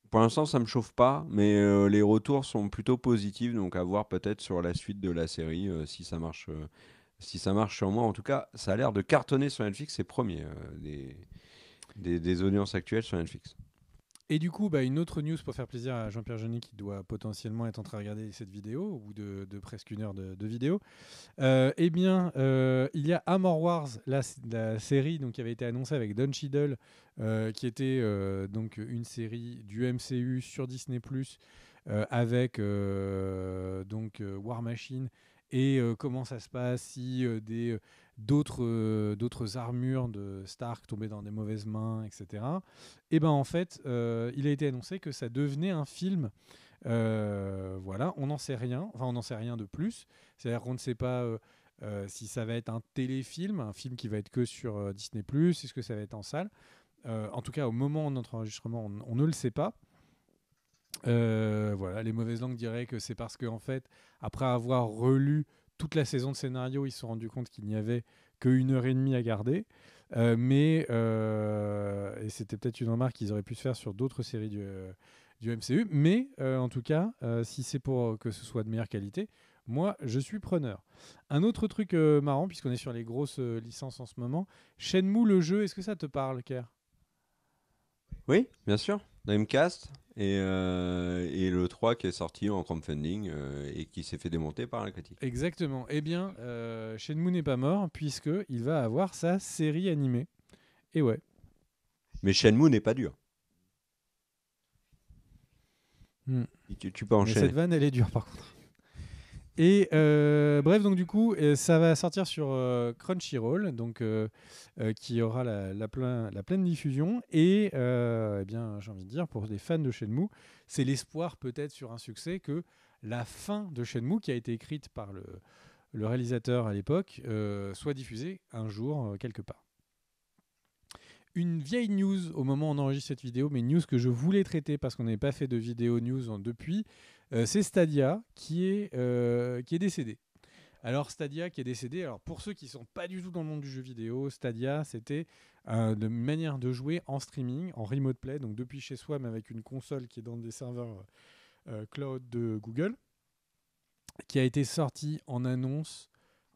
pour l'instant, ça me chauffe pas, mais les retours sont plutôt positifs, donc à voir peut-être sur la suite de la série si ça marche sur moi. En tout cas, ça a l'air de cartonner sur Netflix, c'est premier des audiences actuelles sur Netflix. Et du coup, une autre news pour faire plaisir à Jean-Pierre Jeunet qui doit potentiellement être en train de regarder cette vidéo, au bout de presque une heure de vidéo. Il y a Armor Wars, la série donc, qui avait été annoncée avec Don Cheadle, qui était donc une série du MCU sur Disney+, avec War Machine et comment ça se passe si d'autres armures de Stark tombaient dans des mauvaises mains, etc. Et en fait, il a été annoncé que ça devenait un film. Voilà, on n'en sait rien. Enfin, on n'en sait rien de plus. C'est-à-dire qu'on ne sait pas si ça va être un téléfilm, un film qui va être que sur Disney+, est-ce que ça va être en salle. En tout cas, au moment de notre enregistrement, on ne le sait pas. Voilà, les mauvaises langues diraient que c'est parce qu'en fait, après avoir relu toute la saison de scénario, ils se sont rendus compte qu'il n'y avait qu'une heure et demie à garder. Et c'était peut-être une remarque qu'ils auraient pu se faire sur d'autres séries du MCU. Mais en tout cas, si c'est pour que ce soit de meilleure qualité, moi, je suis preneur. Un autre truc marrant, puisqu'on est sur les grosses licences en ce moment, Shenmue le jeu, est-ce que ça te parle, Kerr? Oui, bien sûr. Dreamcast et le 3 qui est sorti en crowdfunding et qui s'est fait démonter par la critique. Exactement. Eh bien, Shenmue n'est pas mort puisqu'il va avoir sa série animée. Et ouais. Mais Shenmue n'est pas dur. Tu peux Mais enchaîner. cette vanne, elle est dure par contre. Et bref, donc du coup, ça va sortir sur Crunchyroll, donc qui aura la pleine diffusion. Et eh bien, j'ai envie de dire, pour les fans de Shenmue, c'est l'espoir peut-être sur un succès que la fin de Shenmue, qui a été écrite par le réalisateur à l'époque, soit diffusée un jour quelque part. Une vieille news au moment où on enregistre cette vidéo, mais une news que je voulais traiter parce qu'on n'avait pas fait de vidéo news depuis, c'est Stadia qui est décédé. Alors Stadia qui est décédé, alors pour ceux qui ne sont pas du tout dans le monde du jeu vidéo, Stadia c'était une manière de jouer en streaming, en remote play, donc depuis chez soi mais avec une console qui est dans des serveurs cloud de Google, qui a été sortie en annonce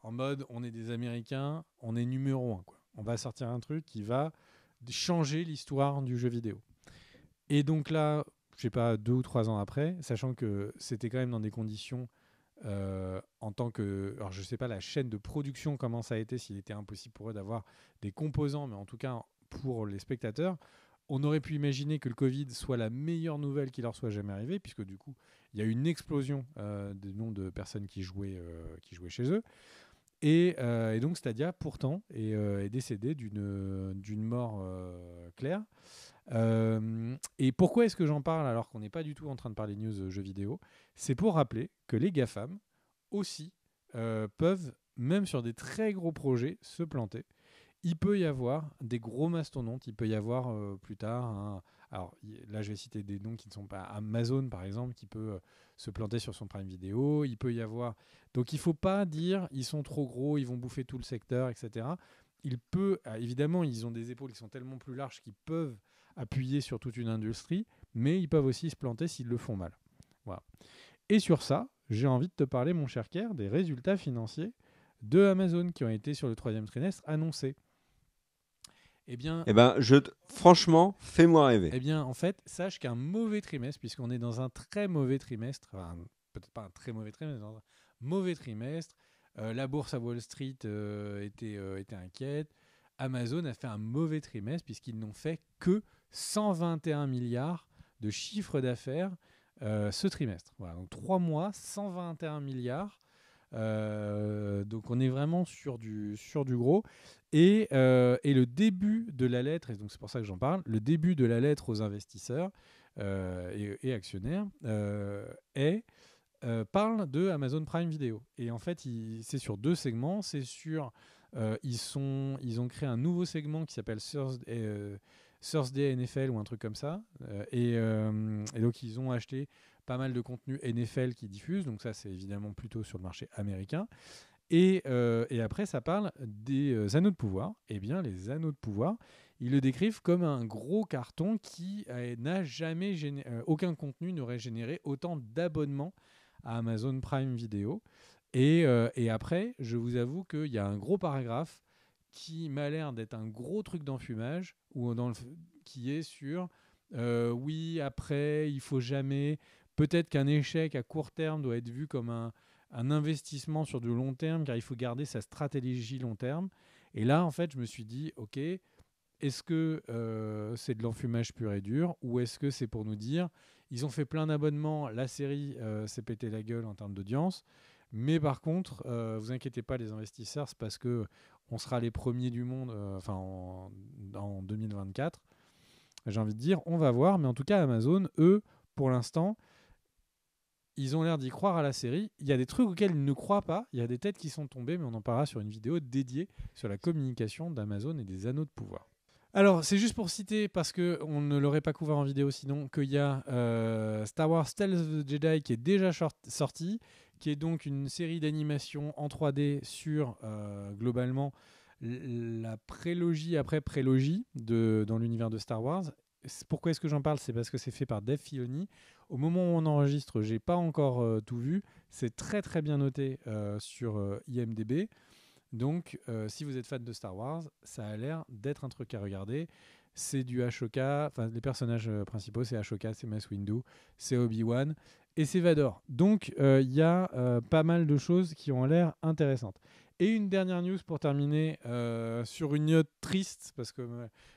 en mode on est des Américains, on est numéro 1 quoi. On va sortir un truc qui va changer l'histoire du jeu vidéo. Et donc là, je sais pas, 2 ou 3 ans après, sachant que c'était quand même dans des conditions en tant que... Alors je sais pas la chaîne de production comment ça a été, s'il était impossible pour eux d'avoir des composants, mais en tout cas pour les spectateurs, on aurait pu imaginer que le Covid soit la meilleure nouvelle qui leur soit jamais arrivée, puisque du coup, il y a eu une explosion du nombre de personnes qui jouaient chez eux. Et donc Stadia, pourtant, est décédé d'une mort claire. Et pourquoi est-ce que j'en parle alors qu'on n'est pas du tout en train de parler news jeux vidéo? C'est pour rappeler que les GAFAM aussi peuvent même sur des très gros projets, se planter. Il peut y avoir des gros mastodontes. Il peut y avoir plus tard alors là, je vais citer des noms qui ne sont pas Amazon, par exemple, qui peut se planter sur son Prime Video. Il peut y avoir... Donc, il ne faut pas dire ils sont trop gros, ils vont bouffer tout le secteur, etc. Évidemment, ils ont des épaules qui sont tellement plus larges qu'ils peuvent appuyer sur toute une industrie, mais ils peuvent aussi se planter s'ils le font mal. Voilà. Et sur ça, j'ai envie de te parler, mon cher Kerr, des résultats financiers de Amazon qui ont été sur le 3e trimestre annoncés. Franchement, fais-moi rêver. Eh bien, en fait, sache qu'un mauvais trimestre, puisqu'on est dans un très mauvais trimestre, enfin, peut-être pas un très mauvais trimestre, mais dans un mauvais trimestre, la bourse à Wall Street était inquiète. Amazon a fait un mauvais trimestre puisqu'ils n'ont fait que 121 milliards de chiffre d'affaires ce trimestre. Voilà, donc 3 mois, 121 milliards. Donc on est vraiment sur du gros et le début de la lettre, et donc c'est pour ça que j'en parle, le début de la lettre aux investisseurs et actionnaires parle de Amazon Prime Video. Et en fait c'est sur 2 segments. C'est sur ils ont créé un nouveau segment qui s'appelle Thursday NFL ou un truc comme ça, et donc ils ont acheté pas mal de contenu NFL qui diffuse, donc ça c'est évidemment plutôt sur le marché américain. Et après ça parle des anneaux de pouvoir. Eh bien les anneaux de pouvoir, ils le décrivent comme un gros carton qui n'a jamais aucun contenu n'aurait généré autant d'abonnements à Amazon Prime Video. Et après, je vous avoue qu'il y a un gros paragraphe qui m'a l'air d'être un gros truc d'enfumage, qui est sur oui, après, il faut jamais... Peut-être qu'un échec à court terme doit être vu comme un investissement sur du long terme, car il faut garder sa stratégie long terme. Et là, en fait, je me suis dit, ok, est-ce que c'est de l'enfumage pur et dur, ou est-ce que c'est pour nous dire, ils ont fait plein d'abonnements, la série s'est pété la gueule en termes d'audience, mais par contre, vous inquiétez pas les investisseurs, c'est parce qu'on sera les premiers du monde en 2024. J'ai envie de dire, on va voir, mais en tout cas, Amazon, eux, pour l'instant, ils ont l'air d'y croire à la série. Il y a des trucs auxquels ils ne croient pas. Il y a des têtes qui sont tombées, mais on en parlera sur une vidéo dédiée sur la communication d'Amazon et des anneaux de pouvoir. Alors, c'est juste pour citer, parce qu'on ne l'aurait pas couvert en vidéo sinon, qu'il y a Star Wars Tales of the Jedi qui est déjà sorti, qui est donc une série d'animation en 3D sur, globalement, la prélogie après prélogie dans l'univers de Star Wars. Pourquoi est-ce que j'en parle ? C'est parce que c'est fait par Dave Filoni. Au moment où on enregistre, j'ai pas encore tout vu. C'est très très bien noté sur IMDb. Donc, si vous êtes fan de Star Wars, ça a l'air d'être un truc à regarder. C'est du Ashoka. Enfin, les personnages principaux, c'est Ashoka, c'est Mace Windu, c'est Obi-Wan et c'est Vador. Donc, il y a pas mal de choses qui ont l'air intéressantes. Et une dernière news pour terminer sur une note triste, parce que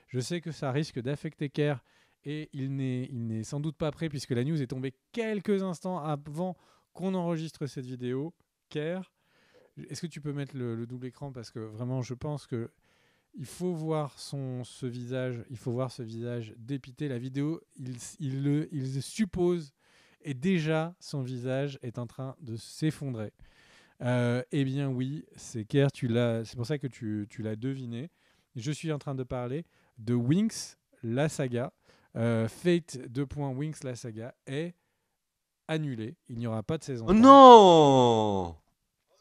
je sais que ça risque d'affecter Kerr, et il n'est sans doute pas prêt, puisque la news est tombée quelques instants avant qu'on enregistre cette vidéo. Kerr, est-ce que tu peux mettre le double écran, parce que vraiment, je pense que il faut voir ce visage dépité. La vidéo, il suppose, et déjà, son visage est en train de s'effondrer. Eh bien oui, c'est Kerr, c'est pour ça que tu l'as deviné. Je suis en train de parler de Winx, la saga. Fate : Winx, la saga est annulée. Il n'y aura pas de saison 3. Oh non!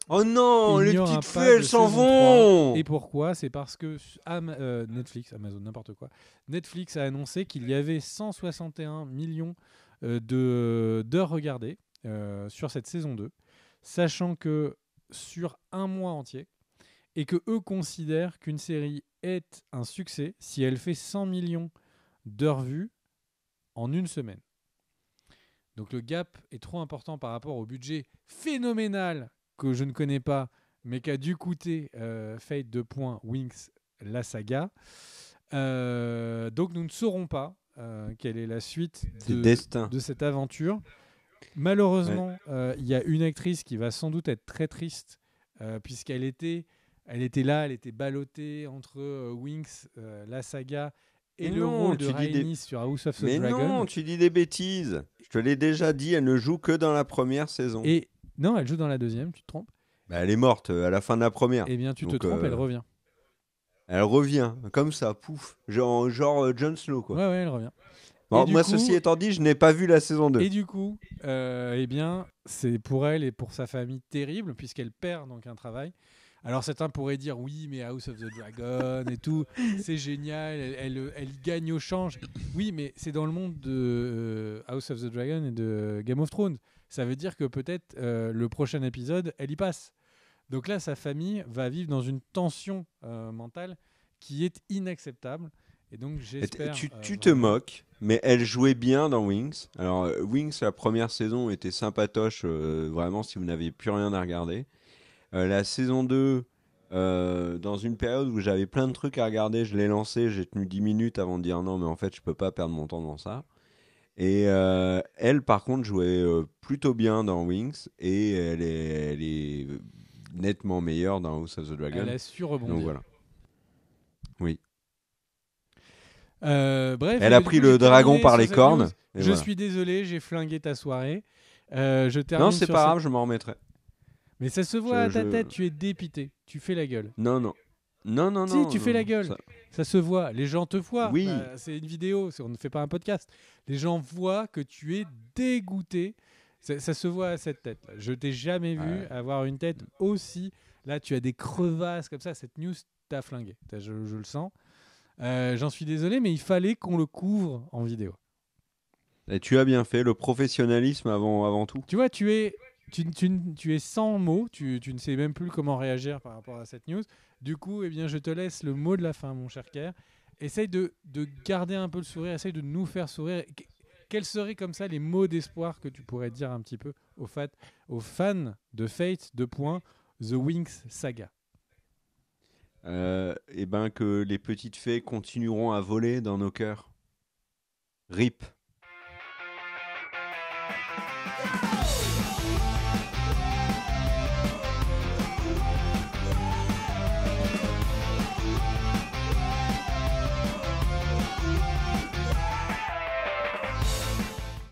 Oh non, les petites fées, elles s'en vont! Et pourquoi ? C'est parce que Netflix, Amazon, n'importe quoi. Netflix a annoncé qu'il y avait 161 millions d'heures regardées sur cette saison 2. Sachant que sur un mois entier, et que eux considèrent qu'une série est un succès si elle fait 100 millions d'heures vues en une semaine. Donc le gap est trop important par rapport au budget phénoménal que je ne connais pas, mais qu'a dû coûter Fate : Winx, la saga. Donc nous ne saurons pas quelle est la suite de cette aventure. Malheureusement, il y a une actrice qui va sans doute être très triste puisqu'elle était là, elle était ballottée entre Winx, la saga et le rôle de Rhaenys sur House of the Dragon. Mais non, tu dis des bêtises. Je te l'ai déjà dit, elle ne joue que dans la première saison. Et non, elle joue dans la deuxième, tu te trompes. Bah, elle est morte à la fin de la première. Eh bien, tu te Donc, trompes, elle revient. elle revient, comme ça, pouf. Genre Jon Snow, quoi. Ouais, elle revient. Et Bon, du moi, ceci coup, étant dit, je n'ai pas vu la saison 2. eh bien, c'est pour elle et pour sa famille terrible, puisqu'elle perd donc un travail. Alors certains pourraient dire oui, mais House of the Dragon et tout, c'est génial, elle gagne au change. Oui, mais c'est dans le monde de House of the Dragon et de Game of Thrones. Ça veut dire que peut-être le prochain épisode, elle y passe. Donc là, sa famille va vivre dans une tension mentale qui est inacceptable. Et donc j'espère Tu te vraiment. moques, mais elle jouait bien dans Wings. Alors, Wings, la première saison était sympatoche, vraiment, si vous n'avez plus rien à regarder. La saison 2, dans une période où j'avais plein de trucs à regarder, je l'ai lancé, j'ai tenu 10 minutes avant de dire non, mais en fait, je peux pas perdre mon temps dans ça. Et elle, par contre, jouait plutôt bien dans Wings, et elle est nettement meilleure dans House of the Elle Dragon. a su Donc rebondir. voilà. Oui. Bref, Elle et a ben, du pris coup, j'ai le dragon terminé par sur les cette news. cornes, et Je voilà. suis désolé, j'ai flingué ta soirée. Je Non, termine c'est sur pas cette. grave, je m'en remettrai. Mais ça se voit à ta tête, tu es dépité. Tu fais la gueule. Non, non. Non, non, Si, non, tu fais non, la non. gueule. Ça se voit. Les gens te voient. Oui. C'est une vidéo, on ne fait pas un podcast. Les gens voient que tu es dégoûté. Ça se voit à cette tête. Là. Je t'ai jamais vu Ouais. avoir une tête aussi. Là, tu as des crevasses comme ça. Cette news t'a flingué. Je le sens. J'en suis désolé, mais il fallait qu'on le couvre en vidéo. Et tu as bien fait, le professionnalisme avant tout. Tu vois, tu es sans mots, tu ne sais même plus comment réagir par rapport à cette news. Du coup, eh bien, je te laisse le mot de la fin, mon cher Kerr. Essaye de garder un peu le sourire, essaye de nous faire sourire. Quels seraient comme ça les mots d'espoir que tu pourrais dire un petit peu aux fans de Fate, The Wings Saga? Et ben que les petites fées continueront à voler dans nos cœurs. RIP.